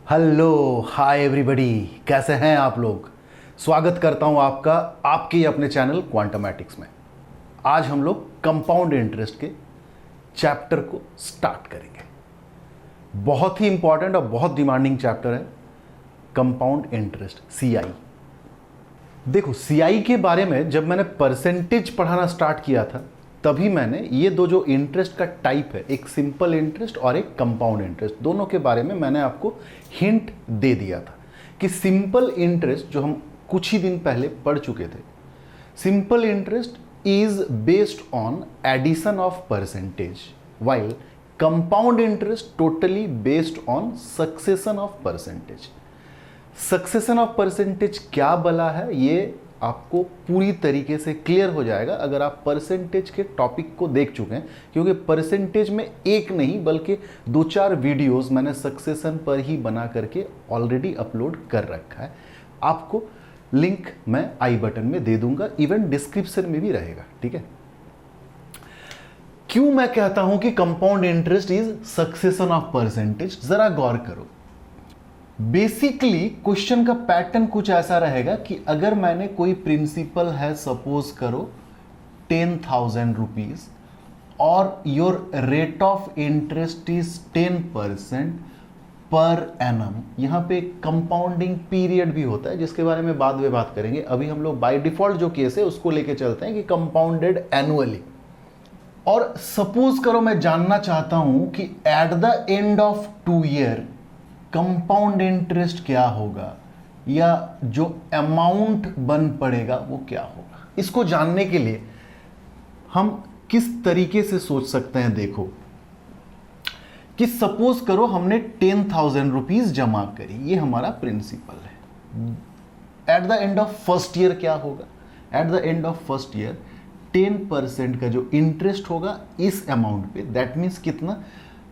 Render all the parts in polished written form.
Hello hi everybody, कैसे हैं आप लोग। स्वागत करता हूं आपका आपके ही अपने चैनल क्वांटमैटिक्स में। आज हम लोग कंपाउंड इंटरेस्ट के चैप्टर को स्टार्ट करेंगे। बहुत ही इंपॉर्टेंट और बहुत डिमांडिंग चैप्टर है कंपाउंड इंटरेस्ट, सीआई। देखो, सीआई के बारे में जब मैंने परसेंटेज पढ़ाना स्टार्ट किया था तभी मैंने ये दो जो इंटरेस्ट का टाइप है, एक सिंपल इंटरेस्ट और एक कंपाउंड इंटरेस्ट, दोनों के बारे में मैंने आपको हिंट दे दिया था कि सिंपल इंटरेस्ट जो हम कुछ ही दिन पहले पढ़ चुके थे, simple interest is based on addition of percentage, while compound interest totally based on succession of percentage. Succession of percentage क्या बला है ये आपको पूरी तरीके से क्लियर हो जाएगा अगर आप परसेंटेज के टॉपिक को देख चुके हैं, क्योंकि परसेंटेज में एक नहीं बल्कि 2-4 वीडियोस मैंने सक्सेशन पर ही बना करके ऑलरेडी अपलोड कर रखा है। आपको लिंक मैं आई बटन में दे दूंगा, इवन डिस्क्रिप्शन में भी रहेगा, ठीक है। क्यों मैं कहता हूं कि compound interest is succession of percentage, जरा गौर करो। बेसिकली क्वेश्चन का पैटर्न कुछ ऐसा रहेगा कि अगर मैंने कोई प्रिंसिपल है, सपोज करो 10,000 रुपीज और your rate of interest is 10% per annum. यहां पे कंपाउंडिंग पीरियड भी होता है जिसके बारे में बाद में बात करेंगे। अभी हम लोग बाय डिफॉल्ट जो केस है उसको लेके चलते हैं कि कंपाउंडेड एनुअली। और सपोज करो मैं जानना चाहता हूं कि eight the end of 2 year compound interest क्या होगा या जो अमाउंट बन पड़ेगा वो क्या होगा। इसको जानने के लिए हम किस तरीके से सोच सकते हैं, देखो कि सपोज करो हमने 10,000 रुपीज जमा करी, ये हमारा प्रिंसिपल है। Eight the end of first year क्या होगा, eight the end of first year 10% का जो इंटरेस्ट होगा इस अमाउंट पे, दैट मीन्स कितना,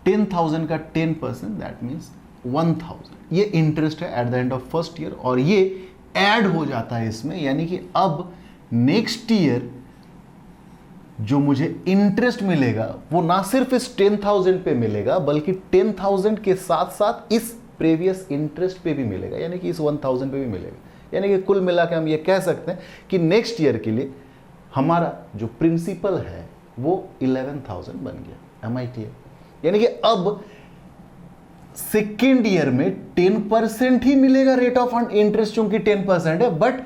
10,000 का 10%, दैट मीन्स 1,000। ये इंटरेस्ट है eight the end of first year और ये ऐड हो जाता है इसमें, यानी कि अब नेक्स्ट ईयर जो मुझे इंटरेस्ट मिलेगा वो ना सिर्फ इस 10,000 पे मिलेगा बल्कि 10,000 के साथ साथ इस प्रीवियस इंटरेस्ट पे भी मिलेगा, यानी कि इस 1,000 पे भी मिलेगा। यानी कि कुल मिला के हम ये कह सकते हैं कि नेक्स्ट ईयर के लिए हमारा जो प्रिंसिपल है वो 11,000 बन गया। Am I clear? यानी कि अब सेकेंड ईयर में 10% ही मिलेगा रेट ऑफ इंटरेस्ट, चूंकि 10% है, बट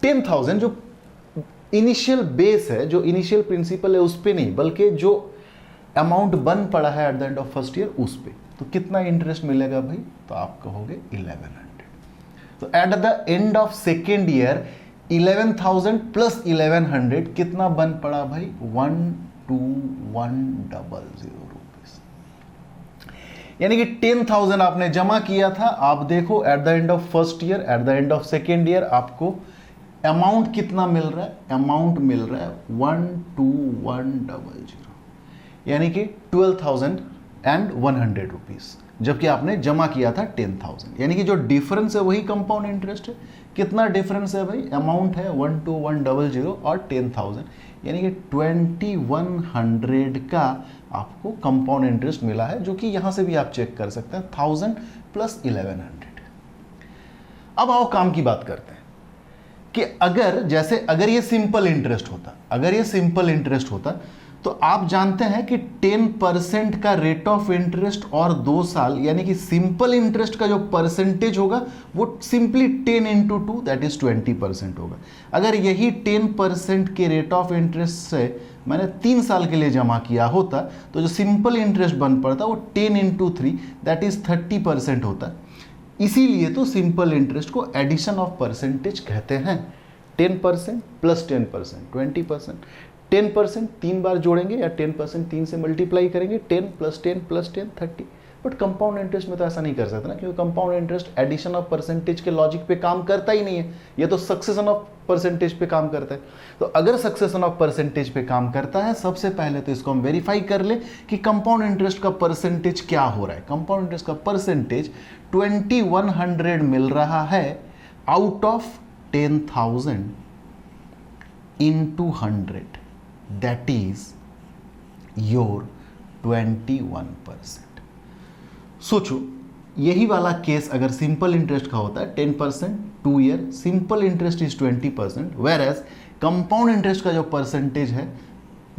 10,000 जो इनिशियल बेस है, जो इनिशियल प्रिंसिपल है उस पे नहीं बल्कि जो अमाउंट बन पड़ा है eight the end of first year उस पे। तो कितना इंटरेस्ट मिलेगा भाई, तो आप कहोगे 1100। तो eight the end of second year 11,000 plus 1100 कितना बन पड़ा भाई, 12,100 रुपीज। यानी कि 10,000 आपने जमा किया था, आप देखो eight the end of first year, eight the end of second year आपको अमाउंट कितना मिल रहा है, अमाउंट मिल रहा है 12,100, यानी कि 12,100 रुपीज, जबकि आपने जमा किया था 10,000। यानी कि जो डिफरेंस है वही कंपाउंड इंटरेस्ट है। कितना डिफरेंस है भाई, अमाउंट है 12,100 और 10,000, यानी कि 2,100 का आपको कंपाउंड इंटरेस्ट मिला है, जो कि यहां से भी आप चेक कर सकते हैं, 1,000 प्लस 1100। अब आओ काम की बात करते हैं कि अगर ये सिंपल इंटरेस्ट होता, अगर ये सिंपल इंटरेस्ट होता तो आप जानते हैं कि 10% का रेट ऑफ इंटरेस्ट और 2 साल, यानी कि सिंपल इंटरेस्ट का जो परसेंटेज होगा वो सिंपली 10 इंटू 2 दैट इज 20% होगा। अगर यही 10% के रेट ऑफ इंटरेस्ट से मैंने 3 साल के लिए जमा किया होता तो जो सिंपल इंटरेस्ट बन पड़ता वो 10 इंटू 3 दैट इज 30% होता। इसीलिए तो सिंपल इंटरेस्ट को एडिशन ऑफ परसेंटेज कहते हैं। 10% प्लस 10% 20%, 10% 3 बार जोड़ेंगे या 10% 3 से मल्टीप्लाई करेंगे, 10 plus 10 plus 10 30। But compound interest में तो ऐसा नहीं कर सकते ना, क्योंकि compound interest addition of percentage के लॉजिक पे काम करता ही नहीं है, ये तो सक्सेशन ऑफ परसेंटेज पे काम करता है। तो अगर सक्सेशन ऑफ परसेंटेज पे काम करता है, सबसे पहले तो इसको हम वेरीफाई कर ले कि कंपाउंड इंटरेस्ट का परसेंटेज क्या हो रहा है। कंपाउंड इंटरेस्ट का परसेंटेज 2,100 मिल रहा है out of 10,000 into 100, that is your 21%। सोचो यही वाला केस अगर सिंपल इंटरेस्ट का होता है 10% 2 year, simple interest is 20%, whereas compound interest का जो परसेंटेज है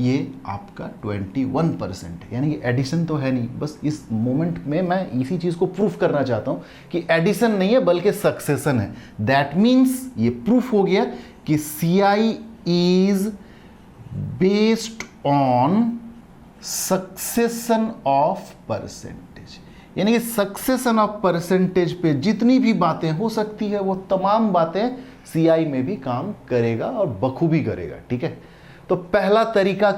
ये आपका 21% है। यानी कि एडिशन तो है नहीं, बस इस मोमेंट में मैं इसी चीज़ को प्रूफ करना चाहता हूँ कि एडिशन नहीं है बल्कि सक्सेशन है। दैट मीन्स ये प्रूफ हो गया कि CI is based on succession of percentage. यानी कि सक्सेशन ऑफ परसेंटेज पे जितनी भी बातें हो सकती है वो तमाम बातें CI में भी काम करेगा और बखूबी करेगा। ठीक है, तो पहला तरीका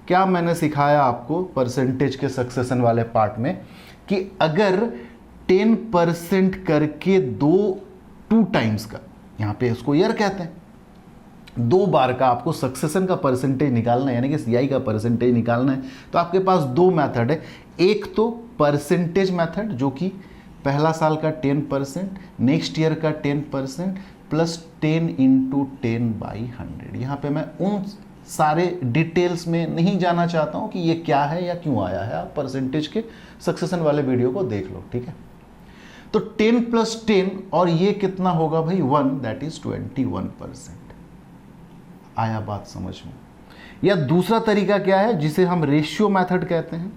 क्या मैंने सिखाया आपको परसेंटेज के सक्सेशन वाले पार्ट में कि अगर 10% करके 2 टाइम्स का, यहां पे इसको ईयर कहते हैं, 2 बार का आपको सक्सेशन का परसेंटेज निकालना है, यानी कि CI का परसेंटेज निकालना है, तो आपके पास 2 मेथड है। एक तो परसेंटेज मेथड जो कि पहला साल का 10%, नेक्स्ट ईयर का 10% प्लस 10 इंटू 10/100। यहाँ पे मैं उन सारे डिटेल्स में नहीं जाना चाहता हूँ कि ये क्या है या क्यों आया है, आप परसेंटेज के सक्सेशन वाले वीडियो को देख लो। ठीक है, तो 10 + 10 और ये कितना होगा भाई 1, दैट इज 21%। आया बात समझ में? या दूसरा तरीका क्या है जिसे हम रेशियो मेथड कहते हैं।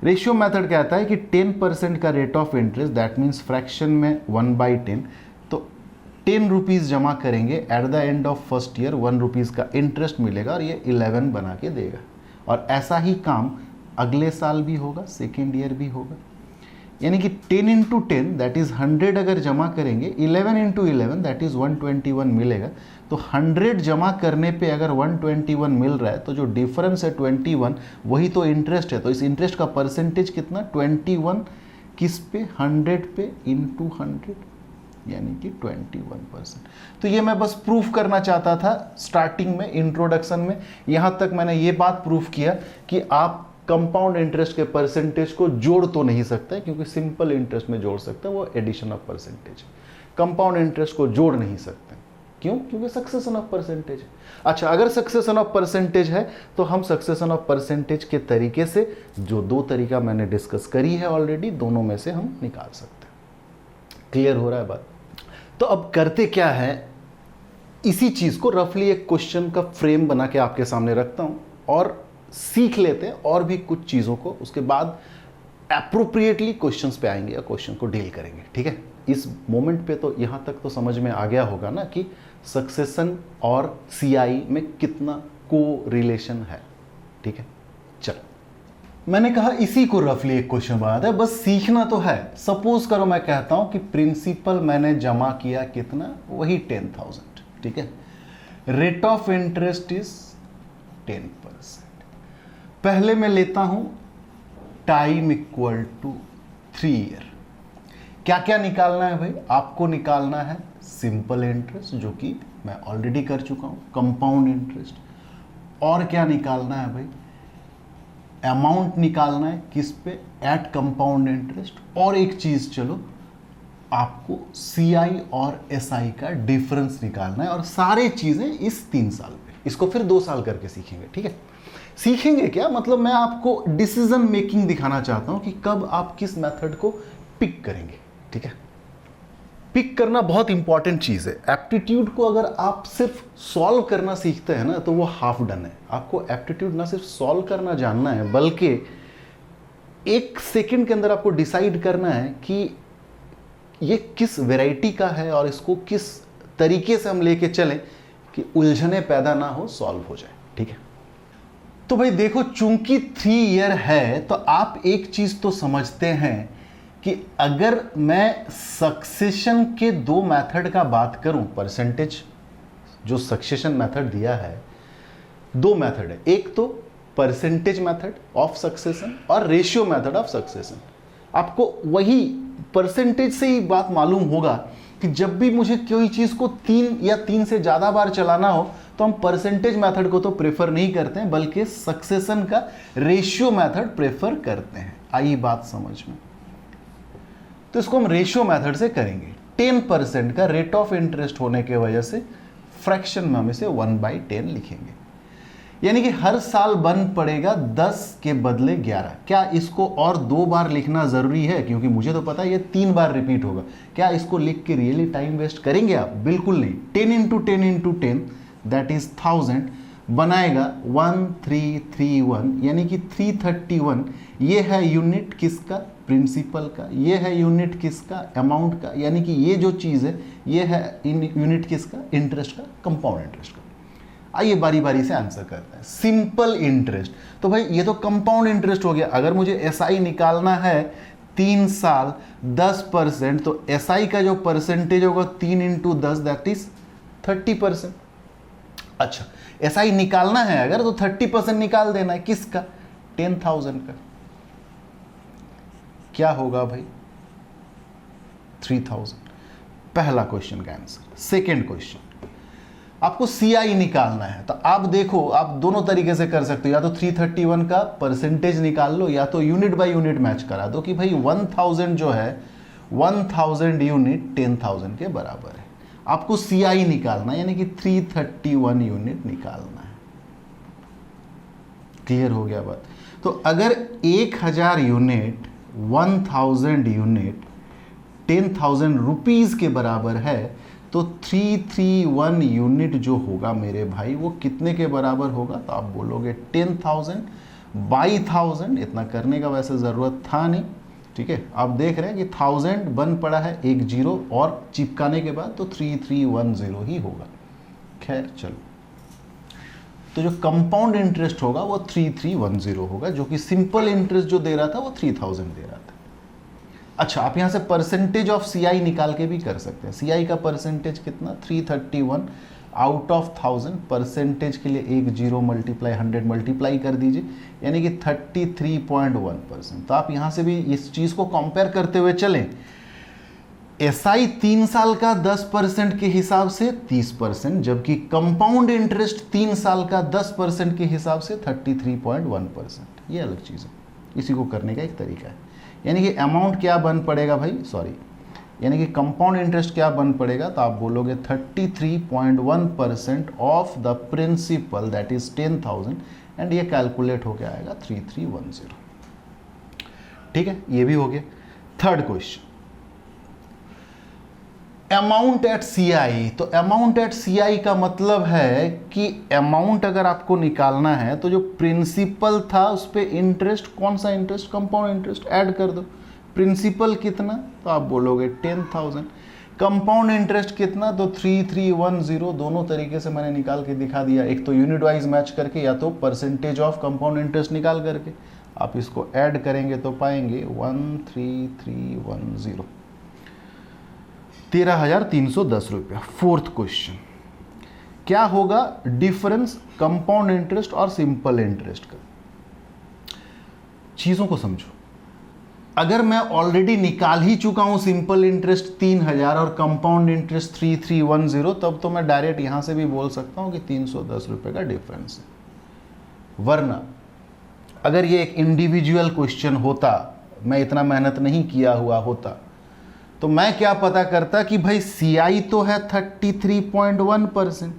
रेशियो मेथड कहता है कि 10% का rate of interest, that means fraction में 1/10, तो 10 रुपीज़ जमा करेंगे, eight the end of first year 1 rupees का इंटरेस्ट मिलेगा और ये 11 बना के देगा। और ऐसा ही काम अगले साल भी होगा, सेकेंड ईयर भी होगा। यानी कि 10 इंटू 10 दैट इज़ 100 अगर जमा करेंगे, 11 इंटू 11 दैट इज़ 121 मिलेगा। तो 100 जमा करने पे अगर 121 मिल रहा है तो जो डिफरेंस है 21 वही तो इंटरेस्ट है। तो इस इंटरेस्ट का परसेंटेज कितना, 21 किस पे, 100 पे इंटू 100, यानी कि 21%। तो ये मैं बस प्रूफ करना चाहता था स्टार्टिंग में, इंट्रोडक्शन में। यहाँ तक मैंने ये बात प्रूफ किया कि आप कंपाउंड इंटरेस्ट के परसेंटेज को जोड़ तो नहीं सकते, क्योंकि सिंपल इंटरेस्ट में जोड़ सकते हैं, वो addition of percentage. Compound interest को जोड़ नहीं सकते, क्यों? क्योंकि सक्सेशन ऑफ परसेंटेज है। अच्छा, अगर सक्सेशन ऑफ परसेंटेज है तो हम सक्सेशन ऑफ परसेंटेज के तरीके से, जो 2 तरीका मैंने डिस्कस करी है ऑलरेडी, दोनों में से हम निकाल सकते हैं। क्लियर हो रहा है बात? तो अब करते क्या है, इसी चीज को रफली एक क्वेश्चन का फ्रेम बना के आपके सामने रखता हूं और सीख लेते हैं और भी कुछ चीज़ों को, उसके बाद एप्रोप्रिएटली क्वेश्चंस पे आएंगे या क्वेश्चन को डील करेंगे। ठीक है, इस मोमेंट पे तो यहाँ तक तो समझ में आ गया होगा ना कि सक्सेशन और CI में कितना को रिलेशन है। ठीक है, चलो, मैंने कहा इसी को रफली एक क्वेश्चन बनाता है, बस सीखना तो है। सपोज करो मैं कहता हूँ कि प्रिंसिपल मैंने जमा किया कितना, वही 10,000। ठीक है, रेट ऑफ इंटरेस्ट इज 10%। पहले मैं लेता हूं टाइम इक्वल टू 3 ईयर। क्या क्या निकालना है भाई? आपको निकालना है सिंपल इंटरेस्ट, जो कि मैं ऑलरेडी कर चुका हूं, कंपाउंड इंटरेस्ट, और क्या निकालना है भाई? अमाउंट निकालना है किस पे, एट कंपाउंड इंटरेस्ट, और एक चीज चलो आपको CI और SI का डिफरेंस निकालना है, और सारे चीजें इस 3 साल पे। इसको फिर 2 साल करके सीखेंगे। ठीक है, सीखेंगे क्या मतलब, मैं आपको डिसीजन मेकिंग दिखाना चाहता हूं कि कब आप किस मेथड को पिक करेंगे। ठीक है, पिक करना बहुत इंपॉर्टेंट चीज है। एप्टीट्यूड को अगर आप सिर्फ सॉल्व करना सीखते हैं ना तो वो हाफ डन है। आपको एप्टीट्यूड ना सिर्फ सॉल्व करना जानना है, बल्कि 1 सेकंड के अंदर आपको डिसाइड करना है कि ये किस वैरायटी का है और इसको किस तरीके से हम लेके चलें कि उलझने पैदा ना हो, सॉल्व हो जाए। ठीक है, तो भाई देखो, चूंकि 3 ईयर है तो आप एक चीज तो समझते हैं कि अगर मैं सक्सेशन के 2 मेथड का बात करूं, परसेंटेज जो सक्सेशन मेथड दिया है, 2 मेथड है, एक तो परसेंटेज मेथड ऑफ सक्सेशन और रेशियो मेथड ऑफ सक्सेशन। आपको वही परसेंटेज से ही बात मालूम होगा कि जब भी मुझे कोई चीज को 3 या 3 से ज्यादा बार चलाना हो तो हम परसेंटेज मेथड को तो प्रेफर नहीं करते हैं, बल्कि सक्सेशन का रेशियो मेथड प्रेफर करते हैं। आई बात समझ में? तो इसको हम रेशियो मेथड से करेंगे। 10% का रेट ऑफ इंटरेस्ट होने के वजह से फ्रैक्शन में हम इसे 1/10 लिखेंगे। यानी कि हर साल बन पड़ेगा 10 के बदले 11। क्या इसको और 2 बार लिखना जरूरी है? क्योंकि मुझे तो पता है ये 3 बार रिपीट होगा। क्या इसको लिख के रियली टाइम वेस्ट करेंगे आप? बिल्कुल नहीं। 10 इंटू 10 इंटू 10 दैट इज 1000 बनाएगा 1331, यानी कि 331। ये है यूनिट किसका? प्रिंसिपल का। ये है यूनिट किसका? अमाउंट का। यानी कि ये जो चीज़ है ये है यूनिट किसका? इंटरेस्ट का, कंपाउंड इंटरेस्ट का। आइए बारी बारी से आंसर करते हैं। सिंपल इंटरेस्ट, तो भाई ये तो कंपाउंड इंटरेस्ट हो गया। अगर मुझे एसआई निकालना है 3 साल 10%, तो एसआई का जो परसेंटेज होगा 3 इंटू 10 दैट इज 30%। अच्छा, एसआई निकालना है अगर तो 30% निकाल देना है। किसका? 10,000 का। क्या होगा भाई? 3000। पहला क्वेश्चन का आंसर। सेकेंड क्वेश्चन, आपको सीआई निकालना है। तो आप देखो, आप दोनों तरीके से कर सकते हो। या तो 331 का परसेंटेज निकाल लो, या तो यूनिट बाय यूनिट मैच करा दो कि भाई 1000 जो है 1000 यूनिट 10,000 के बराबर है। आपको सीआई निकालना है, यानी कि 331 यूनिट निकालना है। क्लियर हो गया बात? तो अगर 1000 यूनिट 1000 यूनिट 10,000 रुपीज के बराबर है, तो 331 यूनिट जो होगा मेरे भाई वो कितने के बराबर होगा? तो आप बोलोगे 10,000 बाई 1000। इतना करने का वैसे ज़रूरत था नहीं, ठीक है। आप देख रहे हैं कि 1000 बन पड़ा है, एक जीरो और चिपकाने के बाद तो 3310 ही होगा। खैर चलो, तो जो कंपाउंड इंटरेस्ट होगा वो 3310 होगा, जो कि सिंपल इंटरेस्ट जो दे रहा था वो 3000 दे रहा था। अच्छा, आप यहां से परसेंटेज ऑफ सीआई निकाल के भी कर सकते हैं। सीआई का परसेंटेज कितना? 331 आउट ऑफ 1000। परसेंटेज के लिए एक जीरो मल्टीप्लाई 100 मल्टीप्लाई कर दीजिए, यानी कि 33.1%। तो आप यहां से भी इस चीज को कंपेयर करते हुए चलें। एसआई 3 साल का 10% के हिसाब से 30%, जबकि कंपाउंड इंटरेस्ट 3 साल का 10% के हिसाब से 33.1%। ये अलग चीज़ है, इसी को करने का एक तरीका है। यानी कि अमाउंट क्या बन पड़ेगा भाई? सॉरी, यानी कि कंपाउंड इंटरेस्ट क्या बन पड़ेगा? तो आप बोलोगे 33.1% of the principal that is 10,000, and ये कैलकुलेट होकर आएगा 3310। ठीक है, ये भी हो गया। Third question, amount at CI. तो अमाउंट एट सीआई का मतलब है कि अमाउंट अगर आपको निकालना है तो जो प्रिंसिपल था उस पर इंटरेस्ट, कौन सा इंटरेस्ट? कंपाउंड इंटरेस्ट ऐड कर दो। प्रिंसिपल कितना? तो आप बोलोगे 10,000। कंपाउंड इंटरेस्ट कितना? तो 3310। दोनों तरीके से मैंने निकाल के दिखा दिया, एक तो यूनिट वाइज मैच करके, या तो परसेंटेज ऑफ कंपाउंड इंटरेस्ट निकाल करके। आप इसको ऐड करेंगे तो पाएंगे 13310, 13,310 रुपया। फोर्थ क्वेश्चन, क्या होगा डिफरेंस कंपाउंड इंटरेस्ट और सिंपल इंटरेस्ट का? चीजों को समझो। अगर मैं ऑलरेडी निकाल ही चुका हूं सिंपल इंटरेस्ट 3000 और कंपाउंड इंटरेस्ट 3310, तब तो मैं डायरेक्ट यहां से भी बोल सकता हूं कि 310 रुपए का डिफरेंस है। वरना अगर ये एक इंडिविजुअल क्वेश्चन होता, मैं इतना मेहनत नहीं किया हुआ होता, तो मैं क्या पता करता कि भाई सीआई तो है 33.1%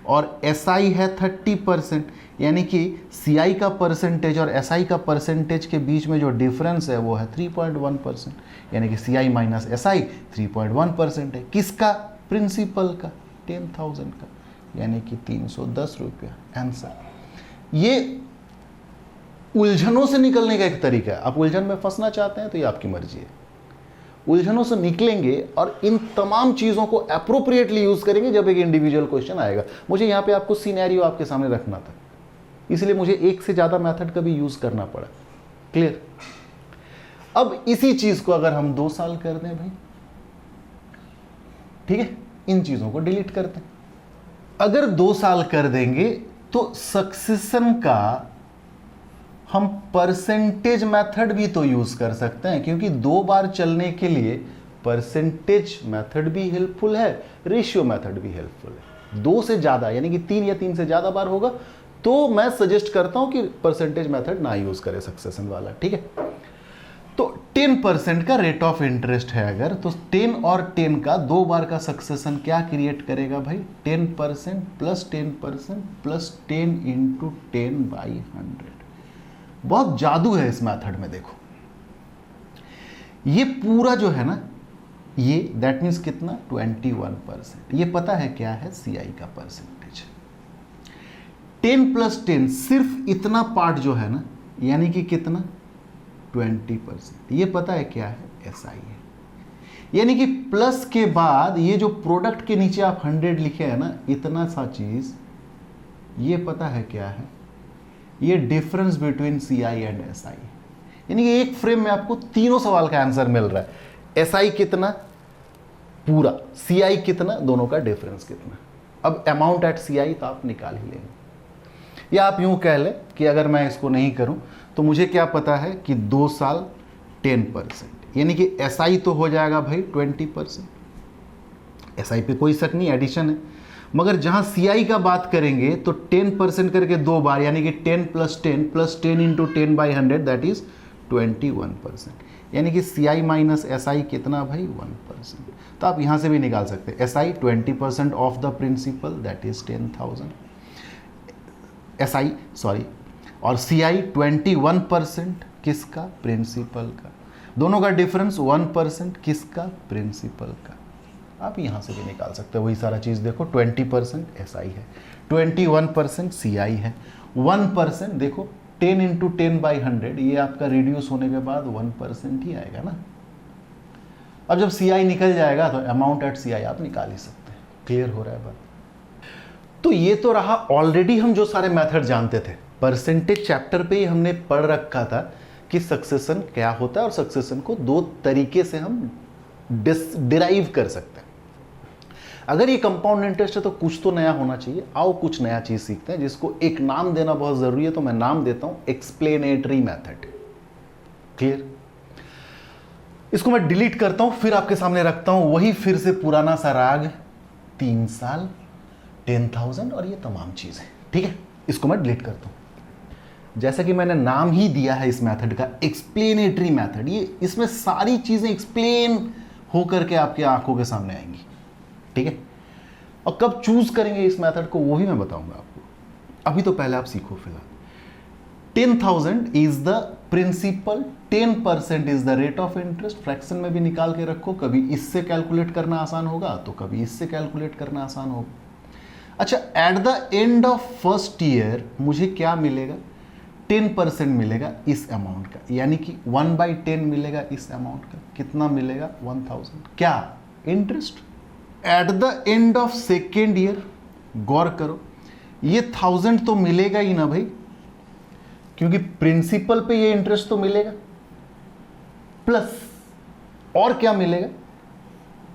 और एसआई है 30%, यानी कि सीआई का परसेंटेज और एसआई का परसेंटेज के बीच में जो डिफरेंस है वो है 3.1%, यानी कि सीआई माइनस एसआई 3.1% है। किसका? प्रिंसिपल का, 10,000 का, यानी कि 310 रुपया आंसर। ये उलझनों से निकलने का एक तरीका है। आप उलझन में फंसना चाहते हैं तो ये आपकी मर्जी है। उलझनों से निकलेंगे और इन तमाम चीजों को एप्रोप्रिएटली यूज करेंगे जब एक इंडिविजुअल क्वेश्चन आएगा। मुझे यहां पे आपको सिनेरियो आपके सामने रखना था, इसलिए मुझे एक से ज्यादा मेथड का भी यूज करना पड़ा। क्लियर? अब इसी चीज को अगर हम 2 साल कर दें भाई, ठीक है, इन चीजों को डिलीट करते हैं। अगर 2 साल कर देंगे तो सक्सेशन का हम परसेंटेज मेथड भी तो यूज कर सकते हैं, क्योंकि 2 बार चलने के लिए परसेंटेज मेथड भी हेल्पफुल है, रेशियो मेथड भी हेल्पफुल है। 2 से ज्यादा यानी कि 3 या 3 से ज्यादा बार होगा तो मैं सजेस्ट करता हूं कि परसेंटेज मेथड ना यूज करें सक्सेशन वाला। ठीक है, तो 10% का रेट ऑफ इंटरेस्ट है अगर, तो 10 और 10 का 2 बार का सक्सेशन क्या क्रिएट करेगा भाई? 10% प्लस 10% प्लस 10 इंटू 10/100। बहुत जादू है इस मेथड में। देखो ये पूरा जो है ना, ये दैट मीन्स कितना? 21%। ये पता है क्या है? CI का परसेंटेज। 10 प्लस 10 सिर्फ इतना पार्ट जो है ना, यानी कि कितना? 20%। ये पता है क्या है? SI है। यानी कि प्लस के बाद ये जो प्रोडक्ट के नीचे आप 100 लिखे हैं ना, इतना सा चीज, ये पता है क्या है? ये difference between CI and SI। यानी कि एक फ्रेम में आपको तीनों सवाल का आंसर मिल रहा है। SI कितना पूरा, CI कितना, दोनों का डिफरेंस कितना। अब अमाउंट एट CI तो आप निकाल ही लेंगे। या आप यूं कह लें कि अगर मैं इसको नहीं करूं तो मुझे क्या पता है कि 2 साल 10%, यानी कि SI तो हो जाएगा भाई 20%। SI पे कोई शक नहीं, एडिशन है। मगर जहां CI का बात करेंगे तो 10% करके 2 बार, यानी कि 10 plus 10 plus 10 into 10/100 that is 21%। यानी कि CI माइनस SI कितना भाई? 1%। तो आप यहां से भी निकाल सकते हैं। SI 20% of the principal that is 10,000। SI sorry, और CI 21% किसका? प्रिंसिपल का। दोनों का डिफरेंस 1% किसका? प्रिंसिपल का। आप यहां से भी निकाल सकते हैं वही सारा चीज। देखो 20% SI है, 21% CI है, 1% देखो 10 इंटू 10/100, ये आपका रिड्यूस होने के बाद 1% ही आएगा ना। अब जब CI निकल जाएगा तो अमाउंट एट CI आप निकाल ही सकते हैं। क्लियर हो रहा है बात? तो ये तो रहा ऑलरेडी हम जो सारे मेथड जानते थे। परसेंटेज चैप्टर पे ही हमने पढ़ रखा था कि सक्सेशन क्या होता है और सक्सेशन को 2 तरीके से हम डिराइव कर सकते हैं। अगर ये कंपाउंड इंटरेस्ट है तो कुछ तो नया होना चाहिए। आओ कुछ नया चीज सीखते हैं, जिसको एक नाम देना बहुत जरूरी है, तो मैं नाम देता हूं एक्सप्लेनेटरी मेथड। क्लियर? इसको मैं डिलीट करता हूं, फिर आपके सामने रखता हूं वही फिर से पुराना सा राग, 3 साल 10,000 और ये तमाम चीजें। ठीक है, इसको मैं डिलीट करता हूं। जैसा कि मैंने नाम ही दिया है इस मेथड का, एक्सप्लेनेटरी मेथड। ये इसमें सारी चीजें एक्सप्लेन होकर के आपकी आंखों के सामने आएंगी। ठीक है, और कब चूज करेंगे इस मेथड को वो भी मैं बताऊंगा आपको। अभी तो पहले आप सीखो। फिलहाल 10,000 is the principal, 10% is the rate of interest. Fraction में भी निकाल के रखो, कभी इससे कैलकुलेट करना आसान होगा तो कभी इससे कैलकुलेट करना आसान होगा। अच्छा, eight the end of first year मुझे क्या मिलेगा? 10% मिलेगा इस अमाउंट का, यानी कि 1/10 मिलेगा इस अमाउंट का। कितना मिलेगा? 1,000। क्या? Interest. At the end of second year, गौर करो, ये 1000 तो मिलेगा ही ना भाई, क्योंकि प्रिंसिपल पे ये इंटरेस्ट तो मिलेगा, प्लस और क्या मिलेगा?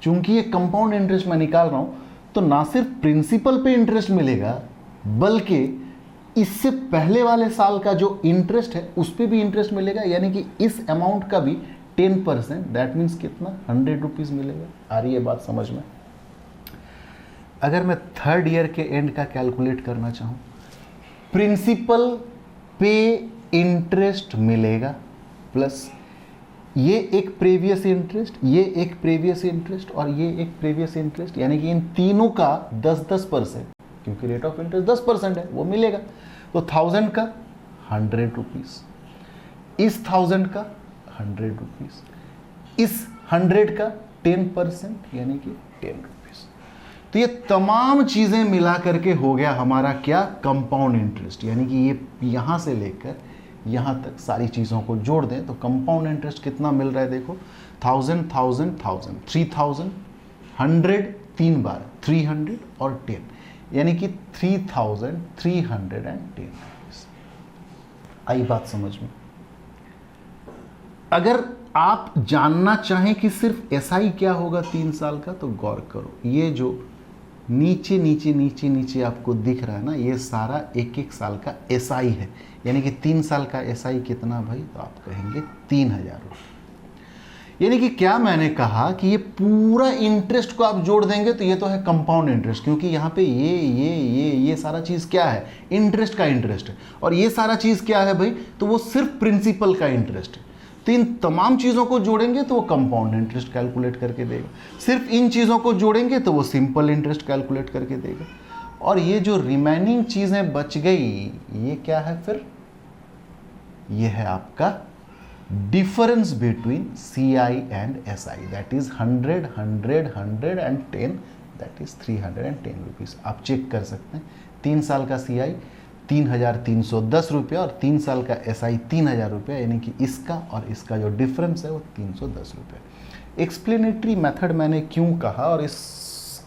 चूंकि ये कंपाउंड इंटरेस्ट मैं निकाल रहा हूं, तो ना सिर्फ प्रिंसिपल पे इंटरेस्ट मिलेगा, बल्कि इससे पहले वाले साल का जो इंटरेस्ट है उस पे भी इंटरेस्ट मिलेगा। यानी कि इस अमाउंट का भी 10%, दैट मीन्स कितना? 100 रुपीज मिलेगा। आ रही है बात समझ में? अगर मैं थर्ड ईयर के एंड का कैलकुलेट करना चाहूं, प्रिंसिपल पे इंटरेस्ट मिलेगा, प्लस ये एक प्रीवियस इंटरेस्ट, ये एक प्रीवियस इंटरेस्ट और ये एक प्रीवियस इंटरेस्ट, यानी कि इन तीनों का 10-10%, क्योंकि रेट ऑफ इंटरेस्ट 10% है, वो मिलेगा। तो 1000 का 100 रुपीज, इस 1000 का 100 रुपीज, इस 100 का 10%, यानी कि 10 रुपीज। तो ये तमाम चीजें मिला करके हो गया हमारा क्या? Compound interest. यानी कि ये यहां से लेकर यहां तक सारी चीजों को जोड़ दें तो कंपाउंड इंटरेस्ट कितना मिल रहा है? देखो 1000 1000 1000 3000, 100 3 बार, 300 और 10, यानी कि 3310 रुपीज। आई बात समझ में? अगर आप जानना चाहें कि सिर्फ SI क्या होगा 3 साल का, तो गौर करो, ये जो नीचे नीचे नीचे नीचे आपको दिख रहा है ना, ये सारा 1-1 साल का SI है। यानी कि 3 साल का SI कितना भाई? तो आप कहेंगे 3000 रुपये। यानी कि क्या मैंने कहा कि ये पूरा इंटरेस्ट को आप जोड़ देंगे तो ये तो है कंपाउंड इंटरेस्ट, क्योंकि यहाँ पे ये सारा चीज क्या है? इंटरेस्ट का इंटरेस्ट है। और ये सारा चीज क्या है भाई? तो वो सिर्फ प्रिंसिपल का इंटरेस्ट है। तो इन तमाम चीज़ों को जोड़ेंगे तो वो कंपाउंड इंटरेस्ट कैलकुलेट करके देगा, सिर्फ इन चीज़ों को जोड़ेंगे तो वो सिंपल इंटरेस्ट कैलकुलेट करके देगा। और ये जो रिमेनिंग चीज़ें बच गई ये क्या है फिर, ये है आपका difference between CI and SI, that is 100, 100, 110, that is 310 rupees. आप चेक कर सकते हैं 3 साल का CI 3,310 रुपया और 3 साल का SI 3,000 रुपया, यानी कि इसका और इसका जो डिफरेंस है वो 310 रुपया। एक्सप्लेनेटरी मेथड मैंने क्यों कहा, और इस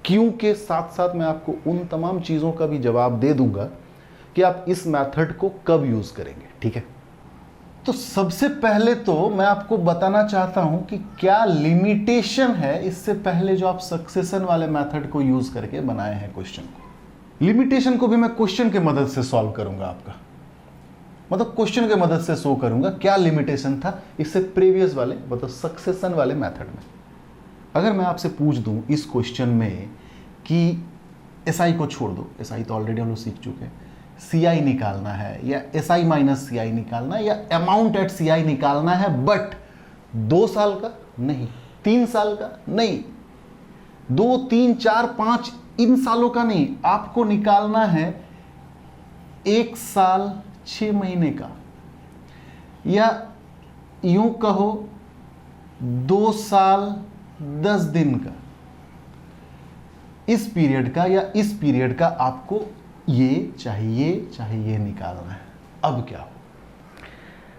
क्यों के साथ साथ मैं आपको उन तमाम चीज़ों का भी जवाब दे दूंगा कि आप इस मेथड को कब यूज़ करेंगे। ठीक है, तो सबसे पहले तो मैं आपको बताना चाहता हूं कि क्या लिमिटेशन है इससे पहले जो आप सक्सेशन वाले मेथड को यूज़ करके बनाए हैं क्वेश्चन को। लिमिटेशन को भी मैं क्वेश्चन के मदद से सॉल्व करूंगा आपका, मतलब क्वेश्चन के मदद से शो करूंगा क्या लिमिटेशन था इससे प्रीवियस वाले मतलब सक्सेशन वाले मेथड में। अगर मैं आपसे पूछ दूं इस क्वेश्चन में कि SI को छोड़ दो, SI तो ऑलरेडी हम लोग सीख चुके हैं, CI निकालना है या SI माइनस CI निकालना है या अमाउंट एट CI निकालना है, बट 2 साल का नहीं, 3 साल का नहीं, 2, 3, 4, 5 इन सालों का नहीं, आपको निकालना है 1 साल 6 महीने का, या यूं कहो 2 साल 10 दिन का, इस पीरियड का या इस पीरियड का आपको ये चाहिए निकालना है। अब क्या हो,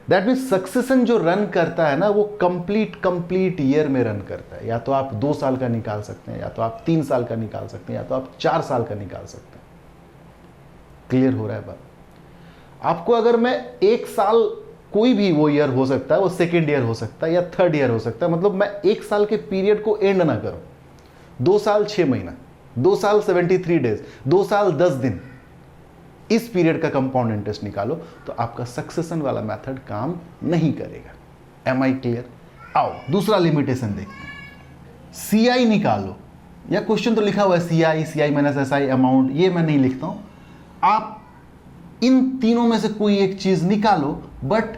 दैट मीन सक्सेशन जो रन करता है ना वो कंप्लीट ईयर में रन करता है। या तो आप 2 साल का निकाल सकते हैं, या तो आप 3 साल का निकाल सकते हैं, या तो आप 4 साल का निकाल सकते हैं। क्लियर हो रहा है बात? आपको अगर मैं 1 साल, कोई भी वो ईयर हो सकता है, वो सेकेंड ईयर हो सकता है या थर्ड ईयर हो सकता है, मतलब मैं 1 साल के पीरियड को एंड ना करूं, 2 साल 6 महीना, 2 साल 73 डेज, 2 साल 10 दिन, इस पीरियड का कंपाउंड इंटरेस्ट निकालो तो आपका सक्सेशन वाला मेथड काम नहीं करेगा। Am I clear? आओ दूसरा लिमिटेशन देखते हैं। CI निकालो, या क्वेश्चन तो लिखा हुआ है CI माइनस SI अमाउंट, ये मैं नहीं लिखता हूं, आप इन तीनों में से कोई एक चीज निकालो, but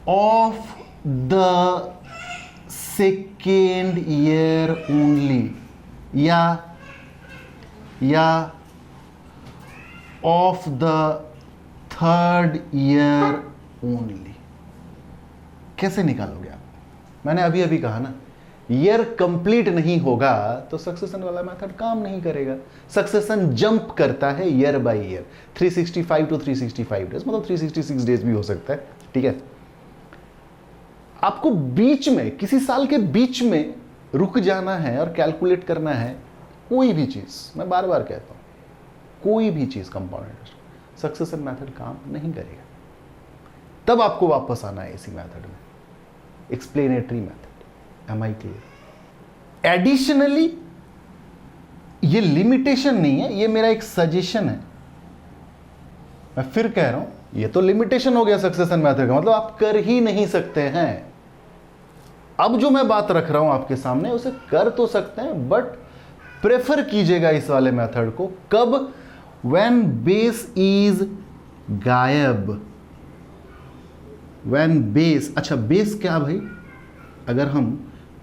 of the second year only, या of the third year only. कैसे निकालोगे आप? मैंने अभी अभी कहा ना, ईयर कंप्लीट नहीं होगा तो सक्सेशन वाला मेथड काम नहीं करेगा। सक्सेशन जंप करता है year by year, 365 to 365 days, मतलब 366 डेज भी हो सकता है। ठीक है, आपको बीच में, किसी साल के बीच में रुक जाना है और कैलकुलेट करना है कोई भी चीज, मैं बार बार कहता हूं, कोई भी चीज कंपाउंड इंटरेस्ट, सक्सेशन मेथड काम नहीं करेगा। तब आपको वापस आना है इसी मेथड में, explanatory method. Am I clear? Additionally ये लिमिटेशन नहीं है, ये मेरा एक सजेशन है। मैं फिर कह रहा हूं, ये तो लिमिटेशन हो गया सक्सेशन मेथड का, मतलब आप कर ही नहीं सकते हैं। अब जो मैं बात रख रहा हूं आपके सामने, उसे कर तो सकते हैं, बट प्रेफर कीजिएगा इस वाले मेथड को। कब? व्हेन बेस इज गायब, व्हेन बेस, अच्छा बेस क्या भाई, अगर हम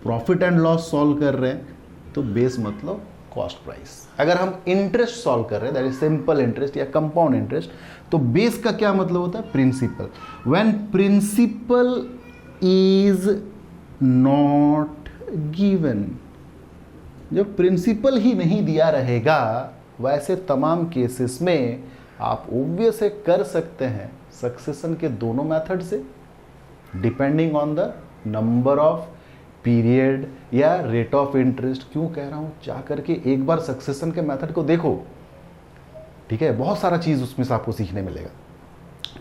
प्रॉफिट एंड लॉस सॉल्व कर रहे हैं तो बेस मतलब कॉस्ट प्राइस। अगर हम इंटरेस्ट सॉल्व कर रहे हैं, दैट इज सिंपल इंटरेस्ट या कंपाउंड इंटरेस्ट, तो बेस का क्या मतलब होता है? Principal. When principal is not given, जब प्रिंसिपल ही नहीं दिया रहेगा, वैसे तमाम केसेस में आप ऑब्वियस है कर सकते हैं सक्सेशन के दोनों मेथड से, depending on the number of period या रेट ऑफ इंटरेस्ट। क्यों कह रहा हूं? चाह करके एक बार सक्सेशन के मेथड को देखो, ठीक है, बहुत सारा चीज उसमें से आपको सीखने मिलेगा।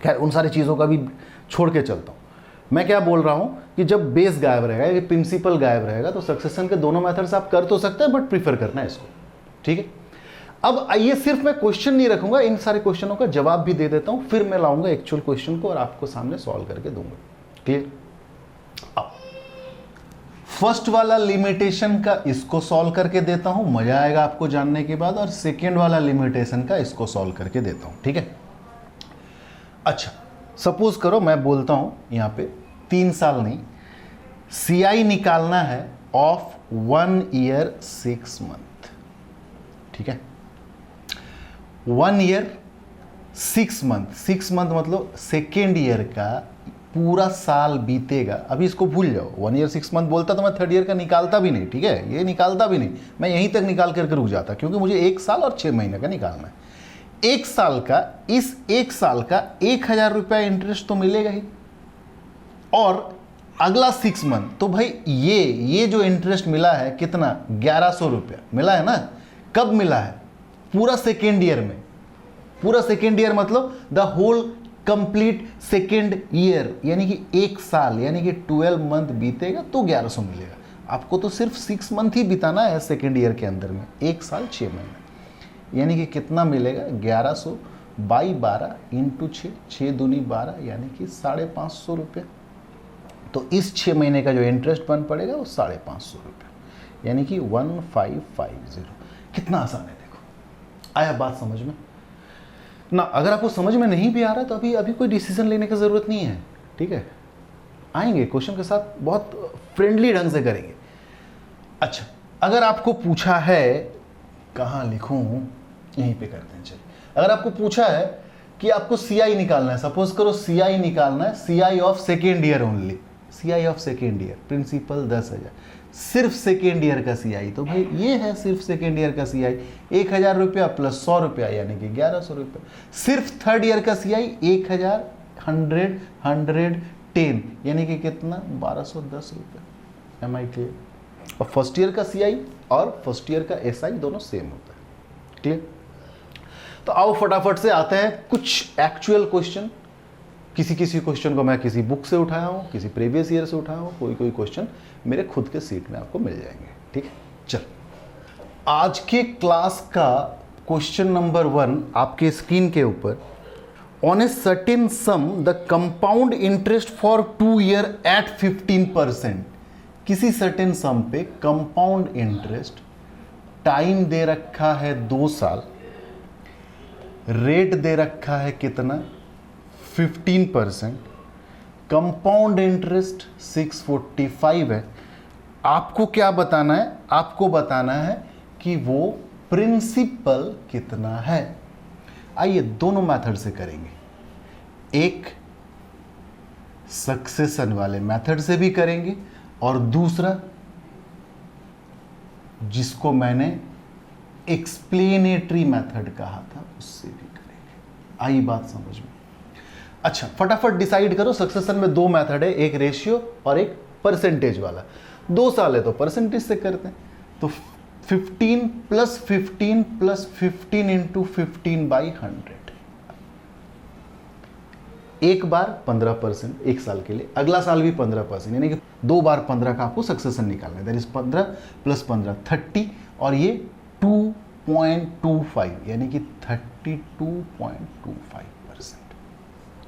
खैर उन सारी चीजों का भी छोड़ के चलता हूं। मैं क्या बोल रहा हूं कि जब बेस गायब रहेगा, ये प्रिंसिपल गायब रहेगा, तो सक्सेशन के दोनों मेथड्स आप कर तो सकते हैं, बट प्रीफर करना है इसको। ठीक है, अब आइए, सिर्फ मैं क्वेश्चन नहीं रखूंगा, इन सारे क्वेश्चनों का जवाब भी दे देता हूं, फिर मैं लाऊंगा एक्चुअल क्वेश्चन को और आपको सामने सॉल्व करके दूंगा। क्लियर? अब फर्स्ट वाला लिमिटेशन का इसको सॉल्व करके देता हूं, मजा आएगा आपको जानने के बाद, और सेकेंड वाला लिमिटेशन का इसको सॉल्व करके देता हूं। ठीक है, अच्छा सपोज करो मैं बोलता हूं यहां पे 3 साल नहीं, CI निकालना है ऑफ 1 ईयर 6 मंथ। ठीक है, 1 ईयर 6 मंथ, 6 मंथ मतलब सेकेंड ईयर का पूरा साल बीतेगा। अभी इसको भूल जाओ, 1 ईयर 6 मंथ बोलता तो मैं थर्ड ईयर का निकालता भी नहीं। ठीक है, ये निकालता भी नहीं, मैं यहीं तक निकाल करके रुक जाता, क्योंकि मुझे 1 साल और 6 महीने का निकालना है। 1 साल का, इस 1 साल का 1,000 रुपया इंटरेस्ट तो मिलेगा ही, और अगला 6 मंथ तो भाई ये जो इंटरेस्ट मिला है कितना, 1100 रुपया मिला है ना। कब मिला है, पूरा सेकेंड ईयर में। पूरा सेकेंड ईयर मतलब the whole complete second year, यानी कि 1 साल, यानी कि 12 मंथ बीतेगा तो 1100 मिलेगा। आपको तो सिर्फ 6 मंथ ही बिताना है सेकेंड ईयर के अंदर में, 1 साल 6 महीने, यानी कि कितना मिलेगा, 1100 बाई 12 इंटू 6, 6 दूनी 12, यानी कि 550 रुपये। तो इस 6 महीने का जो इंटरेस्ट बन पड़ेगा वो 550 रुपये, यानी कि 1550। कितना आसान है, देखो आया बात समझ में ना। अगर आपको समझ में नहीं भी आ रहा है तो अभी कोई डिसीजन लेने की ज़रूरत नहीं है। ठीक है, आएंगे क्वेश्चन के साथ, बहुत फ्रेंडली ढंग से करेंगे। अच्छा, अगर आपको पूछा है, कहाँ लिखूं, यहीं पे करते हैं, चलिए। अगर आपको पूछा है कि आपको CI निकालना है, सपोज करो CI निकालना है, CI of second year only, CI of second year, principal 10,000, सिर्फ सेकेंड ईयर का CI, तो भाई ये है सिर्फ सेकेंड ईयर का CI, 1,000 रुपया प्लस 100 रुपया, यानी कि 1100 रुपया। सिर्फ थर्ड ईयर का CI 1,000, 100, 110, यानी कि कितना, 1210 रुपया। Am I clear? और फर्स्ट ईयर का CI और फर्स्ट ईयर का SI दोनों सेम होता है। क्लियर? तो आओ फटाफट से आते हैं कुछ एक्चुअल क्वेश्चन। किसी क्वेश्चन को मैं किसी बुक से उठाया हूँ, किसी प्रीवियस ईयर से उठाया हूँ, कोई क्वेश्चन मेरे खुद के सीट में आपको मिल जाएंगे। ठीक है, चल आज के क्लास का क्वेश्चन नंबर 1 आपके स्क्रीन के ऊपर, on a certain sum the compound interest for 2 year at 15%। किसी सर्टेन सम पे कंपाउंड इंटरेस्ट, टाइम दे रखा है 2 साल, रेट दे रखा है कितना, 15%, कंपाउंड इंटरेस्ट 645 है। आपको क्या बताना है, आपको बताना है कि वो प्रिंसिपल कितना है। आइए दोनों मेथड से करेंगे, एक सक्सेशन वाले मेथड से भी करेंगे और दूसरा जिसको मैंने एक्सप्लेनेटरी मेथड कहा था उससे भी करेंगे। आई बात समझ में? अच्छा, फटाफट डिसाइड करो। सक्सेशन में 2 मेथड है, एक रेशियो और एक परसेंटेज वाला। 2 साल है तो परसेंटेज से करते हैं, तो 15 प्लस 15 प्लस 15 इंटू 15 बाई 100। एक बार 15%, 1 साल के लिए, अगला साल भी 15%, यानी कि 2 बार 15 का आपको सक्सेशन निकालना है। दैट इज 15 प्लस 15 30, और ये 2.25, यानी कि 32.25%।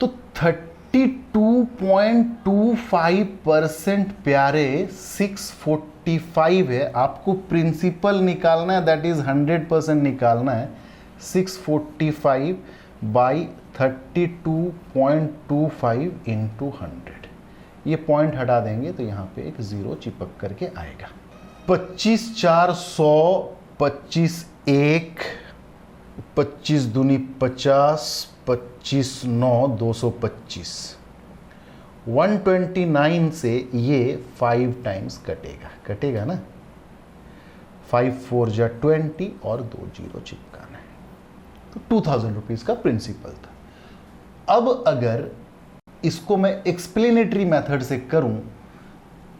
तो 32.25% प्यारे 645 है। आपको प्रिंसिपल निकालना है, दैट इज 100% निकालना है। 645 बाई 32.25 इंटू 100, ये पॉइंट हटा देंगे तो यहाँ पे एक 0 चिपक करके आएगा। 25 4 100, 25 1, 25 दूनी 50, 25 9 225, 129 से ये 5 टाइम्स कटेगा ना। 5 4 जा 20 और 2 0 चिपकाना है, तो 2000 रुपीज का प्रिंसिपल था। अब अगर इसको मैं एक्सप्लेनेटरी मेथड से करूं,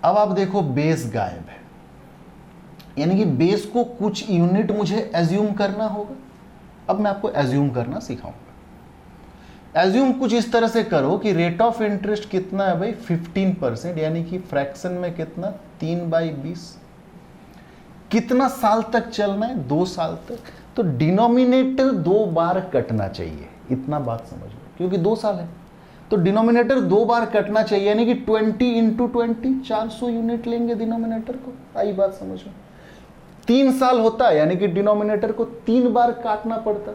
अब आप देखो बेस गायब है, यानी कि बेस को कुछ यूनिट मुझे एज्यूम करना होगा। अब मैं आपको एज्यूम करना सिखाऊंगा। एज्यूम कुछ इस तरह से करो कि रेट ऑफ इंटरेस्ट कितना है भाई, 15%, यानी कि फ्रैक्शन में कितना, 3/20। कितना साल तक चलना है, 2 साल तक। तो डिनोमिनेटर 2 बार कटना चाहिए, इतना बात समझ लो, क्योंकि 2 साल है तो डिनोमिनेटर 2 बार कटना चाहिए, यानी कि 20 इंटू 20, 400 यूनिट लेंगे डिनोमिनेटर को। आई बात समझ में? 3 साल होता है, यानी कि डिनोमिनेटर को 3 बार काटना पड़ता।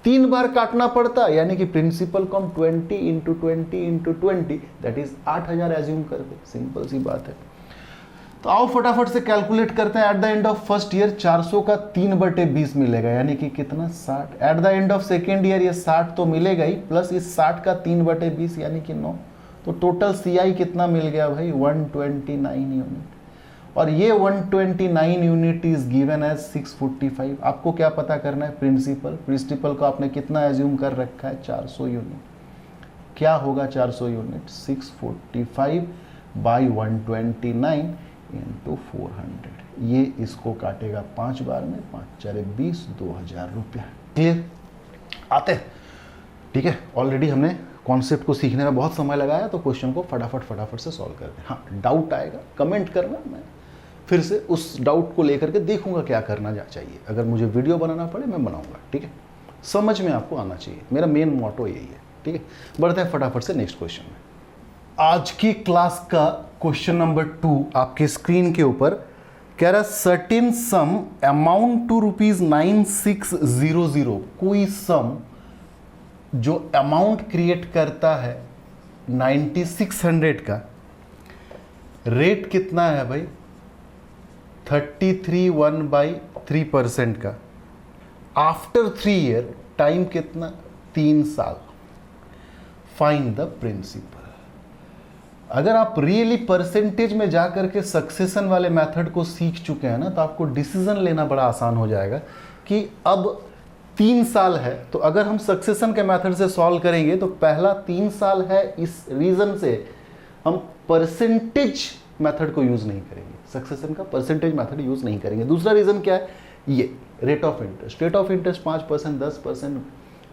3 बार काटना पड़ता, यानी कि प्रिंसिपल को हम 20 into 20 into 20 that is 8000 assume करते। सिंपल सी बात है। तो आओ फटाफट से कैलकुलेट करते हैं। Eight the end of first year 400 का 3/20 मिलेगा, यानी कि कितना 60। Eight the end of second year ये 60 तो मिलेगा ही, प्लस इस 60 का 3/20 यानी कि 9। तो टोटल CI कितना मिल गया भाई 129 यूनिट, और ये 129 यूनिट इज गिवन एज 645। आपको क्या पता करना है, प्रिंसिपल को आपने कितना एज्यूम कर रखा है 400 यूनिट। क्या होगा 400 यूनिट 645 बाई 129 इंटू 400। ये इसको काटेगा 5 बार में, 5 4 20, 2000 रुपया। क्लियर आते हैं, ठीक है। ऑलरेडी हमने कॉन्सेप्ट को सीखने में बहुत समय लगाया, तो क्वेश्चन को फटाफट से सॉल्व करते हैं। हाँ, डाउट आएगा कमेंट करना, मैं फिर से उस डाउट को लेकर के देखूंगा क्या करना चाहिए। अगर मुझे वीडियो बनाना पड़े मैं बनाऊंगा, ठीक है। समझ में आपको आना चाहिए, मेरा मेन मोटो यही है, ठीक है। बढ़ते हैं फटाफट से नेक्स्ट क्वेश्चन में। आज की क्लास का क्वेश्चन नंबर 2 आपके स्क्रीन के ऊपर कह रहा, सर्टेन सम अमाउंट टू ₹9600। कोई सम जो अमाउंट क्रिएट करता है 9600 का, रेट कितना है भाई 33.1/3% का। आफ्टर 3 ईयर टाइम कितना 3 साल। Find the principal. अगर आप रियली परसेंटेज में जाकर के सक्सेशन वाले मेथड को सीख चुके हैं ना, तो आपको डिसीजन लेना बड़ा आसान हो जाएगा कि अब 3 साल है, तो अगर हम सक्सेशन के मेथड से सॉल्व करेंगे तो पहला 3 साल है, इस रीजन से हम परसेंटेज मेथड को यूज नहीं करेंगे, सक्सेशन का परसेंटेज मेथड यूज नहीं करेंगे। दूसरा रीजन क्या है, ये rate of interest. Rate of interest 5%, 10%,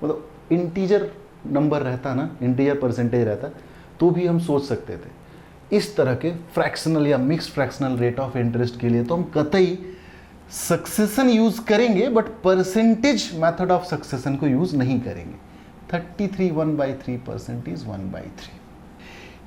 मतलब इंटीजर नंबर रहता ना, इंटीजर परसेंटेज रहता, तो भी हम सोच सकते थे। इस तरह के फ्रैक्शनल या mixed fractional rate of interest के लिए तो हम कतई सक्सेशन यूज करेंगे, but percentage method of succession को यूज नहीं करेंगे। 33 1/3% इज 1/3,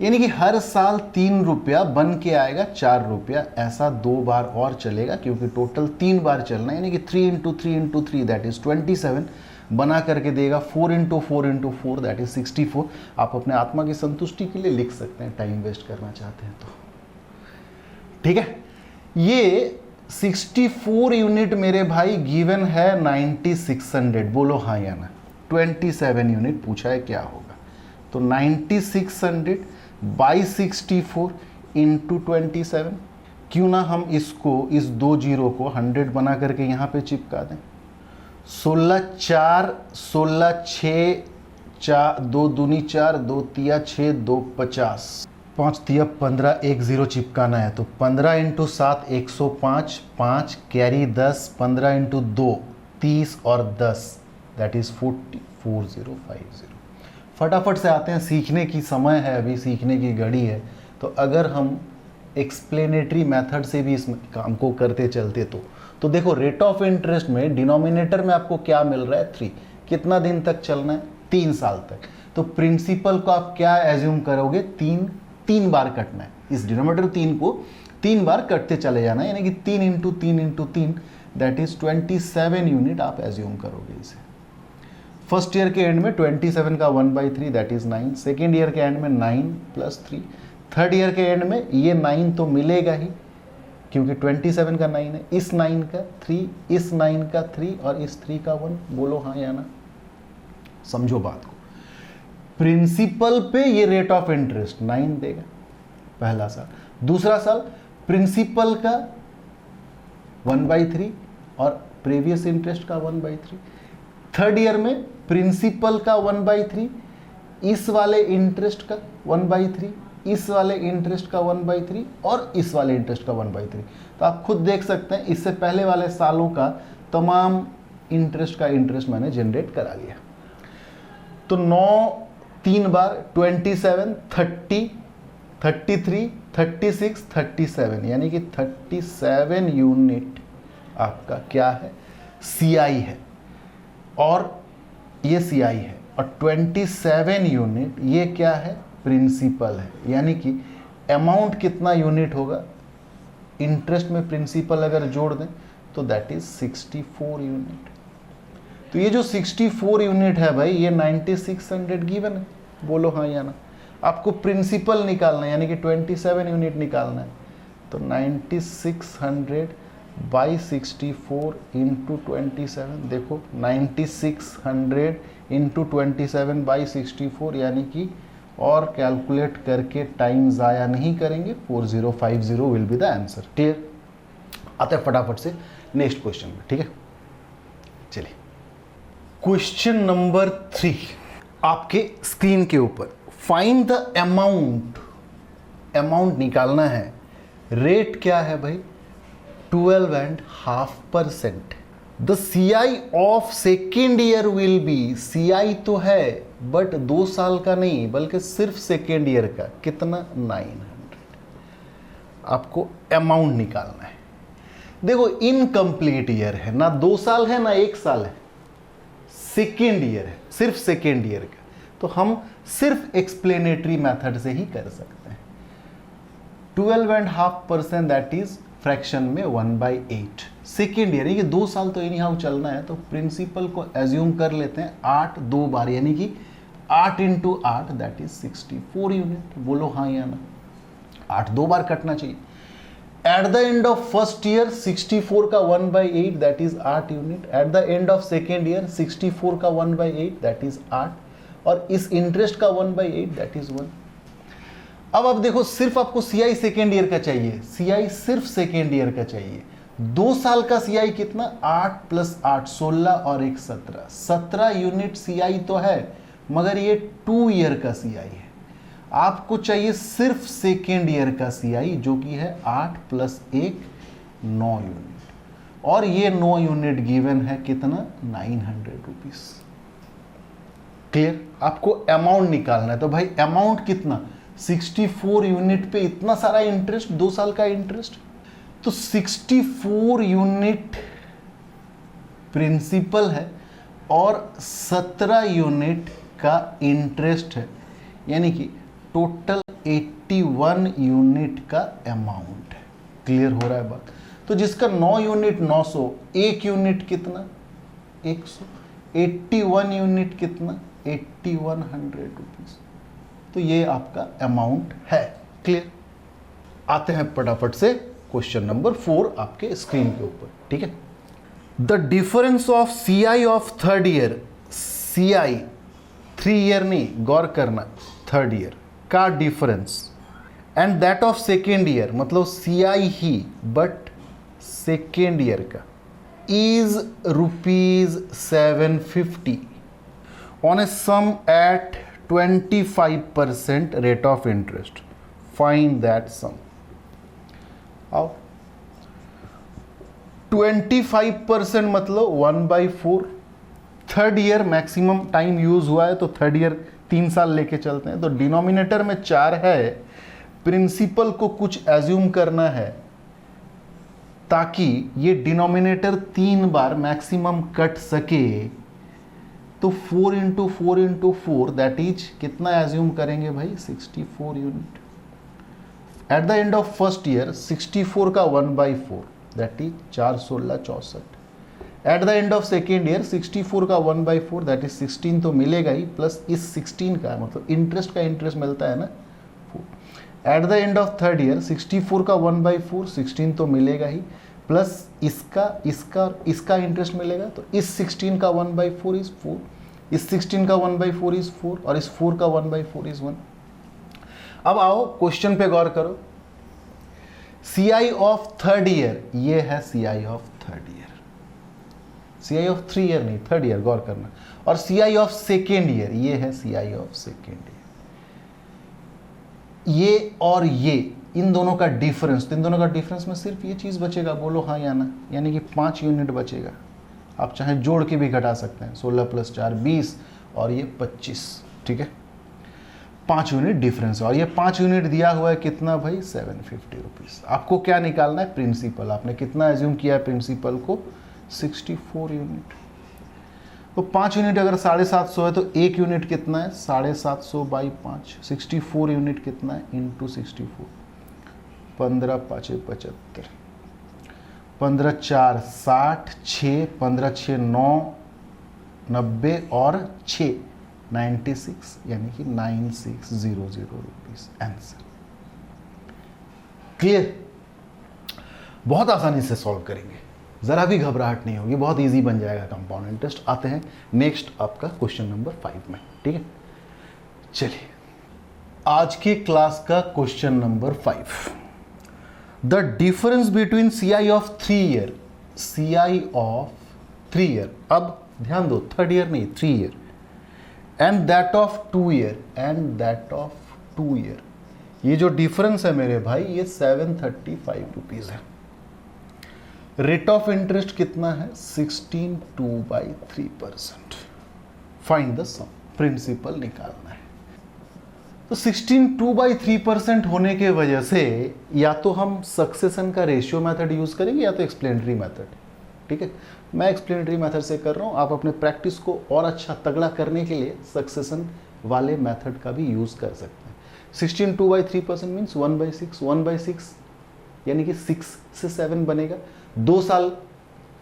यानी कि हर साल 3 रुपया बन के आएगा 4 रुपया। ऐसा 2 बार और चलेगा, क्योंकि टोटल 3 बार चलना है, यानी कि 3 इंटू 3 इंटू 3 दैट इज 27 बना करके देगा। 4 इंटू 4 इंटू 4 दैट इज 64। आप अपने आत्मा की संतुष्टि के लिए लिख सकते हैं, टाइम वेस्ट करना चाहते हैं तो, ठीक है। ये 64 यूनिट मेरे भाई गिवन है 9600। बोलो हाँ या ना। 27 यूनिट पूछा है, क्या होगा। तो 9600 बाई 64 इंटू 27। क्यों ना हम इसको, इस 2 जीरो को 100 बना करके यहाँ पे चिपका दें। 16 4 16 6 4 2 दूनी 4 2 तिया 6 2 50 5 तिया 15 1 0 चिपकाना है। तो 15 इंटू 7 105, 5 कैरी 10, 15 इंटू 2 30 और 10 दैट इज 40 फटाफट से आते हैं, सीखने की समय है, अभी सीखने की घड़ी है। तो अगर हम एक्सप्लेनेटरी मेथड से भी इस काम को करते चलते तो देखो, रेट ऑफ इंटरेस्ट में डिनोमिनेटर में आपको क्या मिल रहा है 3। कितना दिन तक चलना है 3 साल तक। तो प्रिंसिपल को आप क्या एज्यूम करोगे, 3 बार कटना है। इस डिनोमिनेटर 3 को 3 बार कटते चले जाना है, यानी कि 3 into 3 into 3 that is 27 unit आप एज्यूम करोगे इसे। फर्स्ट ईयर के एंड में 27 का 1/3 दैट इज 9। सेकेंड ईयर के एंड में 9 + 3। थर्ड ईयर के एंड में ये 9 तो मिलेगा ही, क्योंकि 27 का 9 है, इस 9 का 3, इस 9 का 3 और इस 3 का 1। बोलो हाँ या ना। समझो बात को। प्रिंसिपल पे ये रेट ऑफ इंटरेस्ट 9 देगा पहला साल। दूसरा साल प्रिंसिपल का 1/3 और प्रीवियस इंटरेस्ट का 1/3। थर्ड ईयर में प्रिंसिपल का 1/3, इस वाले इंटरेस्ट का 1/3, इस वाले इंटरेस्ट का 1/3 और इस वाले इंटरेस्ट का 1/3। तो आप खुद देख सकते हैं, इससे पहले वाले सालों का तमाम इंटरेस्ट का इंटरेस्ट मैंने जनरेट करा लिया। तो 9 3 बार 27 30 33 36 37, यानी कि 37 यूनिट आपका क्या है, CI है, और ये CI है। और 27 यूनिट ये क्या है, प्रिंसिपल है। यानी कि अमाउंट कितना यूनिट होगा, इंटरेस्ट में प्रिंसिपल अगर जोड़ दें तो दैट इज 64 यूनिट। तो ये जो 64 यूनिट है भाई, ये 9600 गिवन है, बोलो हाँ या ना। आपको प्रिंसिपल निकालना है, यानी कि 27 यूनिट निकालना है। तो 9600 बाई 64 इंटू 27, देखो 9600 इंटू 27 बाई 64, यानी कि और कैलकुलेट करके टाइम ज़ाया नहीं करेंगे, 4050 will be the answer. Clear? आते हैं फटाफट से नेक्स्ट क्वेश्चन में, ठीक है? चलिए, क्वेश्चन नंबर 3 आपके स्क्रीन के ऊपर। फाइंड द अमाउंट, अमाउंट निकालना है। रेट क्या है भाई? 12.5%। The CI of second year will be, CI तो है बट 2 साल का नहीं, बल्कि सिर्फ सेकेंड ईयर का, कितना? 900। आपको अमाउंट निकालना है। देखो इनकम्प्लीट ईयर है ना, 2 साल है ना 1 साल है, सेकेंड ईयर है, सिर्फ सेकेंड ईयर का, तो हम सिर्फ एक्सप्लेनेटरी मेथड से ही कर सकते हैं। 12.5% दैट इज फ्रैक्शन में 1/8। सेकेंड ईयर, यानी कि 2 साल तो एनी हाउ चलना है, तो प्रिंसिपल को एज्यूम कर लेते हैं 8 2 बार, यानी कि 8 इंटू 8 दैट इज 64 यूनिट। बोलो हाँ या ना। 8 2 बार कटना चाहिए। Eight the end of first year 64 का 1/8 that is 8 unit. Eight the end of second year 64 का 1/8 दैट इज 8, और इस इंटरेस्ट का 1/8 दैट इज 1। अब देखो, सिर्फ आपको CI सेकेंड ईयर का चाहिए, CI सिर्फ सेकेंड ईयर का चाहिए। 2 साल का CI कितना? 8 + 8 16 और 1 17, 17 यूनिट CI तो है, मगर ये 2 ईयर का CI है। आपको चाहिए सिर्फ सेकेंड ईयर का CI, जो कि है 8 + 1 9 यूनिट, और ये 9 यूनिट गिवन है कितना? 900 रुपीज। क्लियर? आपको अमाउंट निकालना है, तो भाई अमाउंट कितना? 64 यूनिट पे इतना सारा इंटरेस्ट, 2 साल का इंटरेस्ट, तो 64 यूनिट प्रिंसिपल है और 17 यूनिट का इंटरेस्ट है, यानी कि टोटल 81 यूनिट का अमाउंट है। क्लियर हो रहा है बात? तो जिसका 9 यूनिट 900, 1 यूनिट कितना? 100, 81 यूनिट कितना? 8100 रुपीज। तो ये आपका अमाउंट है। क्लियर? आते हैं फटाफट से क्वेश्चन नंबर 4 आपके स्क्रीन के ऊपर, ठीक है? The difference of CI of third year, CI 3 year नहीं, गौर करना, थर्ड ईयर का difference, and that of second year, मतलब CI ही बट सेकेंड ईयर का, is ₹750 on a sum at 25% rate of interest. Find that sum. आओ, 25% मतलब 1/4। Third year maximum time use हुआ है, तो थर्ड ईयर 3 साल लेके चलते हैं। तो डिनोमिनेटर में 4 है, प्रिंसिपल को कुछ एज्यूम करना है ताकि ये डिनोमिनेटर 3 बार मैक्सिमम कट सके। तो 4 इंटू 4 इंटू 4 दैट इज कितना एज्यूम करेंगे भाई? 64 unit. Eight the end of first year 64 का 1/4 that is 4 16 64। Eight the end of second year 64 का 1/4 दैट इज 16 तो मिलेगा ही, प्लस इस 16 का, मतलब इंटरेस्ट का इंटरेस्ट मिलता है ना 4। Eight the end of third year 64 का 1/4 16 तो मिलेगा ही, प्लस इसका इंटरेस्ट मिलेगा, तो इस 16 का 1/4 इज 4, इस 16 का 1/4 इज 4, और इस 4 का 1/4 इज 1। अब आओ क्वेश्चन पे गौर करो। CI ऑफ थर्ड ईयर, ये है CI of third year, CI of 3 year नहीं, थर्ड ईयर, गौर करना। और CI ऑफ सेकेंड ईयर, ये है CI ऑफ सेकेंड ईयर। ये और ये, इन दोनों का डिफरेंस, तो इन दोनों का डिफरेंस में सिर्फ ये चीज़ बचेगा, बोलो हाँ या ना, यानी कि 5 यूनिट बचेगा। आप चाहे जोड़ के भी घटा सकते हैं, 16 + 4 20, और ये 25, ठीक है? 5 यूनिट डिफरेंस है, और ये 5 यूनिट दिया हुआ है कितना भाई? 750 रुपीज़। आपको क्या निकालना है? प्रिंसिपल। आपने कितना एज्यूम किया है प्रिंसिपल को? 64 यूनिट। तो 5 यूनिट अगर 750 है, तो 1 यूनिट कितना है? 750/5। 64 यूनिट कितना है? इंटू 64, 15 5 75, 15 4 60, 6 15 6 9, 90 और 6 96 यानी कि 9600 रुपीज आंसर। क्लियर? बहुत आसानी से सॉल्व करेंगे, जरा भी घबराहट नहीं होगी, बहुत इजी बन जाएगा कंपाउंड इंटरेस्ट। आते हैं नेक्स्ट आपका क्वेश्चन नंबर 5 में। ठीक है, चलिए आज की क्लास का question number 5। The difference between CI of 3 year, CI of 3 year, अब ध्यान दो 3rd ईयर नहीं 3 year, and that of 2 year, and that of 2 year, ये जो डिफरेंस है मेरे भाई ये 735 रुपीज है। रेट ऑफ इंटरेस्ट कितना है? 16/3%। फाइंड द सम, प्रिंसिपल निकालना है। तो 16/3% होने के वजह से या तो हम सक्सेशन का रेशियो मेथड यूज करेंगे या तो एक्सप्लेनेटरी मेथड। ठीक है, मैं एक्सप्लेनेटरी मेथड से कर रहा हूं, आप अपने प्रैक्टिस को और अच्छा तगड़ा करने के लिए सक्सेशन वाले मेथड का भी यूज कर सकते हैं। 16/3% मीन्स 1/6, 1/6 यानी कि 6 से 7 बनेगा। 2 साल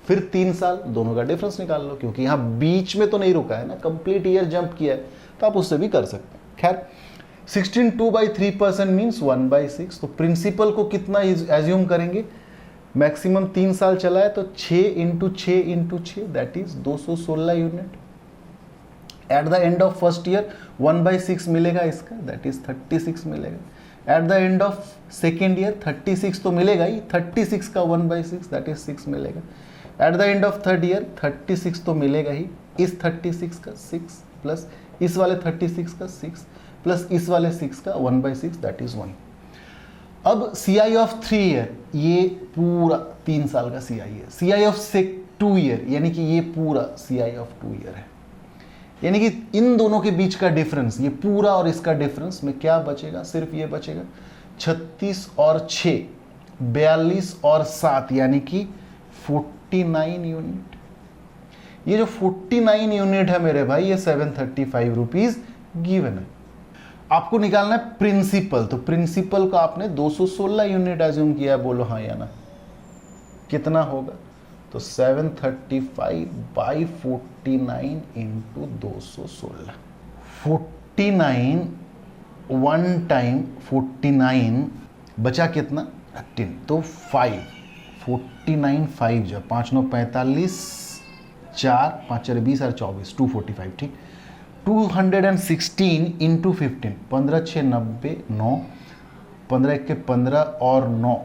फिर 3 साल, दोनों का डिफरेंस निकाल लो, क्योंकि यहां बीच में तो नहीं रुका है ना, कंप्लीट ईयर जंप किया है, तो आप उससे भी कर सकते हैं। खैर 16/3% मीन्स 1/6, तो प्रिंसिपल को कितना एज्यूम करेंगे? मैक्सिमम 3 साल चला है तो 6 × 6 × 6 that is 216 unit. Eight the end of first year 1/6 मिलेगा इसका, दैट इज 36 मिलेगा। Eight the end of second year 36 तो मिलेगा ही, 36 का 1/6 दैट इज 6 मिलेगा। Eight the end of third year 36 तो मिलेगा ही, इस 36 का 6 प्लस इस वाले 36 का 6 प्लस इस वाले 6 का 1/6 दैट इज 1। अब CI ऑफ 3 ईयर, ये पूरा 3 साल का CI है। CI ऑफ 2 ईयर यानी कि ये पूरा CI ऑफ 2 ईयर है, यानी कि इन दोनों के बीच का डिफरेंस, ये पूरा और इसका डिफरेंस में क्या बचेगा? सिर्फ ये बचेगा 36 और 6, 42 और 7 यानी कि 49 यूनिट। ये जो 49 यूनिट है मेरे भाई, ये 735 रुपीज गिवन है। आपको निकालना है प्रिंसिपल, तो प्रिंसिपल का आपने 216 यूनिट एज्यूम किया है, बोलो हाँ या ना। कितना होगा? तो 735/49 × 216। 49 1 टाइम 49 बचा कितना? 18, तो 5 49 5 जब 5 9 45 4 5 4 20 और 24 245। ठीक, 216 × 15, 15 6 90, 9 15 1 के 15 और 9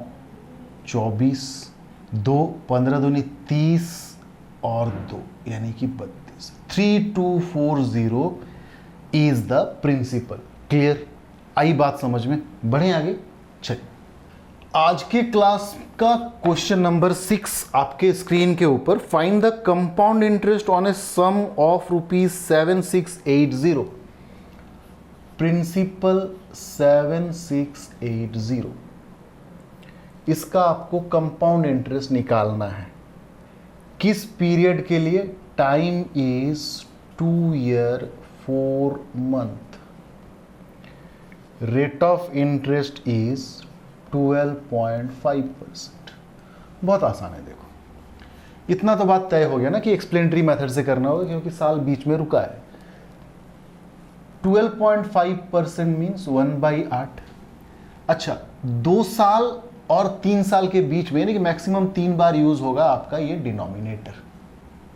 24, 2 15 दूनी 30 और 2 यानी कि 32। 3240 इज द प्रिंसिपल। क्लियर? आई बात समझ में? बढ़े आगे। चलिए आज की क्लास का क्वेश्चन नंबर 6 आपके स्क्रीन के ऊपर। Find the compound interest on a sum of ₹7680। Principal 7680, इसका आपको कंपाउंड इंटरेस्ट निकालना है। किस पीरियड के लिए? Time is 2 year 4 month. Rate of interest is 12.5%। बहुत आसान है। देखो इतना तो बात तय हो गया ना कि एक्सप्लेनेटरी मेथड से करना होगा, क्योंकि साल बीच में रुका है। 12.5% मीन्स 1/8। अच्छा, 2 साल और 3 साल के बीच में, यानी कि मैक्सिमम 3 बार यूज होगा आपका ये डिनोमिनेटर।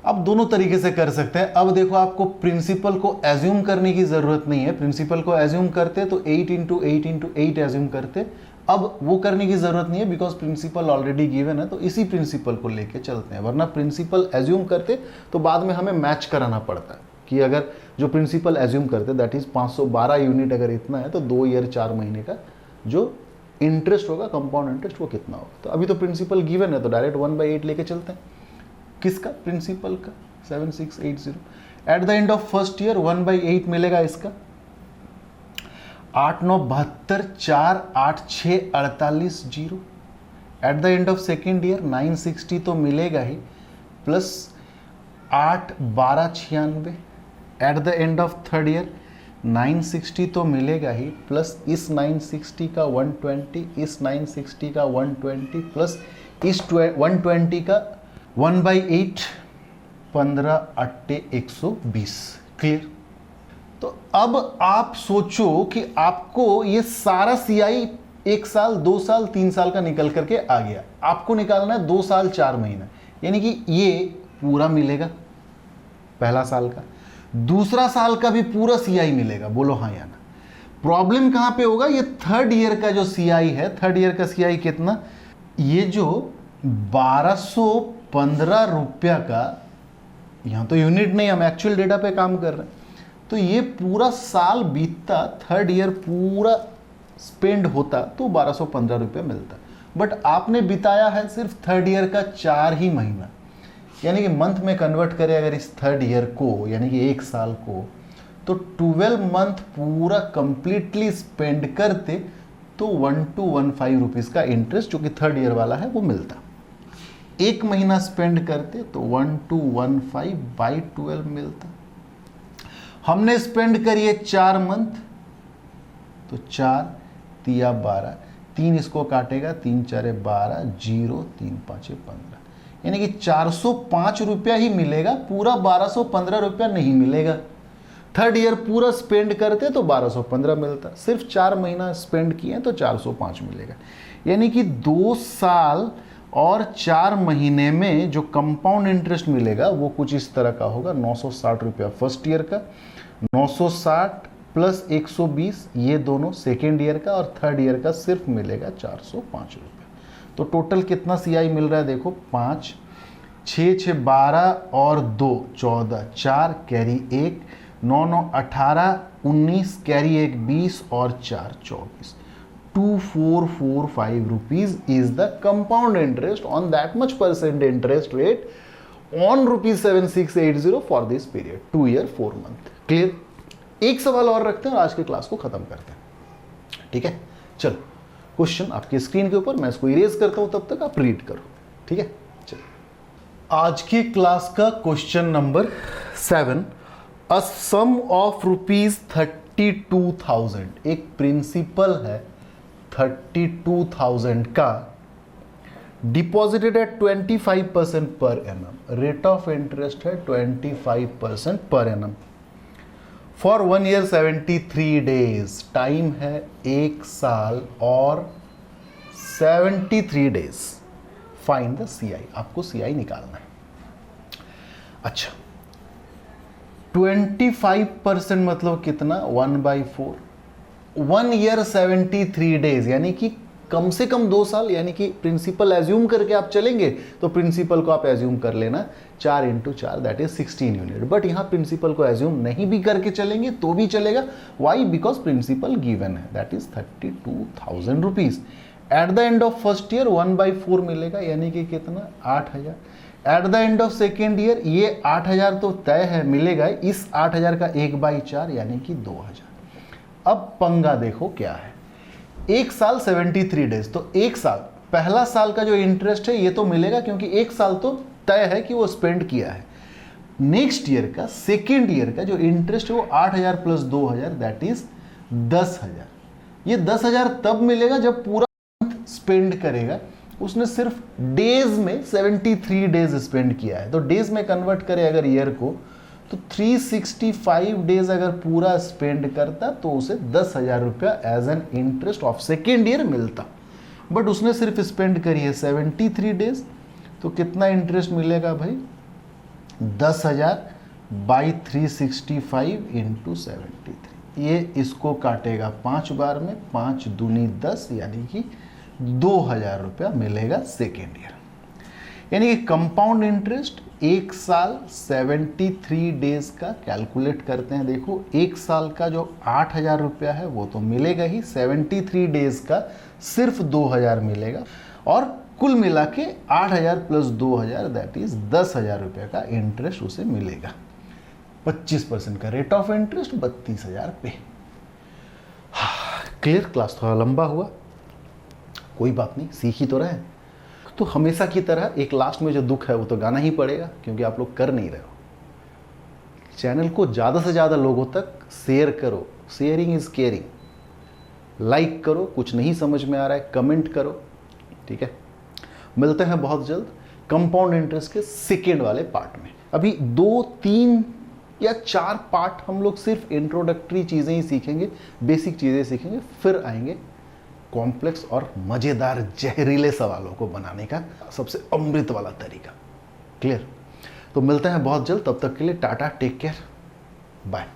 आप दोनों तरीके से कर सकते हैं। अब देखो, आपको प्रिंसिपल को एज्यूम करने की जरूरत नहीं है। प्रिंसिपल को एज्यूम करते तो 8 × 8 × 8 एज्यूम करते, अब वो करने की जरूरत नहीं है, बिकॉज प्रिंसिपल ऑलरेडी गिवन है। तो इसी प्रिंसिपल को लेके चलते हैं, वरना प्रिंसिपल एज्यूम करते तो बाद में हमें मैच कराना पड़ता है कि अगर जो प्रिंसिपल एज्यूम करते दैट इज 512 यूनिट अगर इतना है, तो 2 ईयर 4 महीने का जो इंटरेस्ट होगा, कंपाउंड इंटरेस्ट, वो कितना होगा। तो अभी तो प्रिंसिपल गिवन है, तो डायरेक्ट 1/8 लेके चलते हैं। किसका? प्रिंसिपल का 7680। Eight the end of first year 1/8 मिलेगा इसका। 8 9 72, 4 8 6 48 0। At the end of second year 960 तो मिलेगा ही, plus 8 12 96। At the end of third year 960 तो मिलेगा ही, प्लस इस 960 का 120, इस 960 का 120, प्लस इस 120 का 1/8 15 अट्टे 120। क्लियर। तो अब आप सोचो कि आपको ये सारा सीआई 1 साल 2 साल 3 साल का निकल करके आ गया, आपको निकालना है 2 साल 4 महीना, यानी कि ये पूरा मिलेगा पहला साल का, दूसरा साल का भी पूरा सीआई मिलेगा। बोलो हाँ या ना। प्रॉब्लम कहां पे होगा, ये थर्ड ईयर का जो सीआई है, थर्ड ईयर का सीआई कितना, ये जो 1215 रुपया का, यहां तो यूनिट नहीं, हम एक्चुअल डेटा पे काम कर रहे हैं, तो ये पूरा साल बीतता, थर्ड ईयर पूरा स्पेंड होता तो 1215 रुपया मिलता। बट आपने बिताया है सिर्फ थर्ड ईयर का 4 ही महीना, यानी कि मंथ में कन्वर्ट करें अगर इस थर्ड ईयर को, यानी कि 1 साल को, तो 12 मंथ पूरा कंप्लीटली स्पेंड करते तो 1215 रुपीज़ का इंटरेस्ट जो कि थर्ड ईयर वाला है वो मिलता। 1 महीना स्पेंड करते तो 1215 बाई 12 मिलता। हमने स्पेंड करिए 4 मंथ, तो 4 तिया 12, 3 इसको काटेगा, 3 4 12, 0 3 5 15, यानी कि 405 रुपया ही मिलेगा, पूरा 1215 रुपया नहीं मिलेगा। थर्ड ईयर पूरा स्पेंड करते तो 1215 मिलता, सिर्फ 4 महीना स्पेंड किए तो 405 मिलेगा। यानी कि 2 साल और 4 महीने में जो कंपाउंड इंटरेस्ट मिलेगा वो कुछ इस तरह का होगा। 960 रुपया फर्स्ट ईयर का, 960 प्लस 120 ये दोनों सेकेंड ईयर का, और थर्ड ईयर का सिर्फ मिलेगा 405 रुपया। तो टोटल कितना सीआई मिल रहा है देखो, 5 6 6 12 और 2 14, 4 कैरी 1, 9 9 18, 19 कैरी 1 20 और 4 24, 2445 rupees is the compound interest on that much percent interest rate on rupees 7680 for this period, 2 year 4 month। Clear. एक सवाल और रखते हैं और आज के क्लास को खत्म करते हैं। ठीक है, चलो क्वेश्चन आपकी स्क्रीन के ऊपर, मैं इसको इरेज करता हूं, तब तक आप रीड करो। ठीक है, चलो आज की क्लास का question number 7, a sum of rupees 32,000, एक प्रिंसिपल है 32,000 का, deposited at 25% per annum, rate of interest है 25% per annum, for 1 year 73 days, time है 1 साल और 73 डेज। फाइंड द सीआई, आपको सीआई निकालना है। अच्छा, 25% मतलब कितना, 1/4, 1 ईयर 73 डेज, यानी कि कम से कम 2 साल, यानी कि प्रिंसिपल एज्यूम करके आप चलेंगे तो प्रिंसिपल को आप एज्यूम कर लेना 4 × 4 दैट इज 16 यूनिट। बट यहां प्रिंसिपल को एज्यूम नहीं भी करके चलेंगे तो भी चलेगा। वाई? बिकॉज प्रिंसिपल गिवन है, that is 32,000 rupees. Eight the end of first year 1/4 मिलेगा, यानी कि कितना, 8,000। Eight the end of second year ये 8,000 तो तय है मिलेगा, इस 8,000 का 1/4 यानी कि 2,000। अब पंगा देखो क्या है, 1 साल 73 डेज, तो 1 साल, पहला साल का जो इंटरेस्ट है ये तो मिलेगा क्योंकि 1 साल तो तय है कि वो स्पेंड किया है। नेक्स्ट ईयर का, सेकेंड ईयर का जो इंटरेस्ट है वो 8,000 प्लस 2,000 दैट इज 10,000। ये 10,000 तब मिलेगा जब पूरा मंथ स्पेंड करेगा। उसने सिर्फ डेज में 73 डेज स्पेंड किया है, तो डेज में कन्वर्ट करे अगर ईयर को, तो 365 डेज अगर पूरा स्पेंड करता तो उसे 10,000 रुपया as an interest of second year मिलता। बट उसने सिर्फ स्पेंड करी है 73 डेज, तो कितना इंटरेस्ट मिलेगा भाई, 10,000 बाई 365 इंटू 73। ये इसको काटेगा 5 बार में, 5 दूनी 10, यानी कि 2,000 रुपया मिलेगा सेकेंड ईयर। यानी कि कंपाउंड इंटरेस्ट 1 साल 73 डेज का कैलकुलेट करते हैं। देखो 1 साल का जो 8,000 रुपया है वो तो मिलेगा ही, 73 डेज का सिर्फ 2,000 मिलेगा, और कुल मिला के 8,000 प्लस 2,000 दैट इज 10,000 रुपये का इंटरेस्ट उसे मिलेगा। 25% का रेट ऑफ इंटरेस्ट 32,000 पे। क्लियर। क्लास थोड़ा लंबा हुआ, कोई बात नहीं, सीख ही तो रहे। तो हमेशा की तरह एक लास्ट में जो दुख है वो तो गाना ही पड़ेगा, क्योंकि आप लोग कर नहीं रहे हो। चैनल को ज़्यादा से ज़्यादा लोगों तक शेयर करो, शेयरिंग इज केयरिंग। लाइक करो, कुछ नहीं समझ में आ रहा है कमेंट करो। ठीक है, मिलते हैं बहुत जल्द कंपाउंड इंटरेस्ट के सेकेंड वाले पार्ट में। अभी 2-3 या 4 पार्ट हम लोग सिर्फ इंट्रोडक्टरी चीज़ें ही सीखेंगे, बेसिक चीज़ें सीखेंगे, फिर आएंगे कॉम्प्लेक्स और मज़ेदार जहरीले सवालों को बनाने का सबसे अमृत वाला तरीका। क्लियर? तो मिलते हैं बहुत जल्द, तब तक के लिए टाटा, टेक केयर, बाय।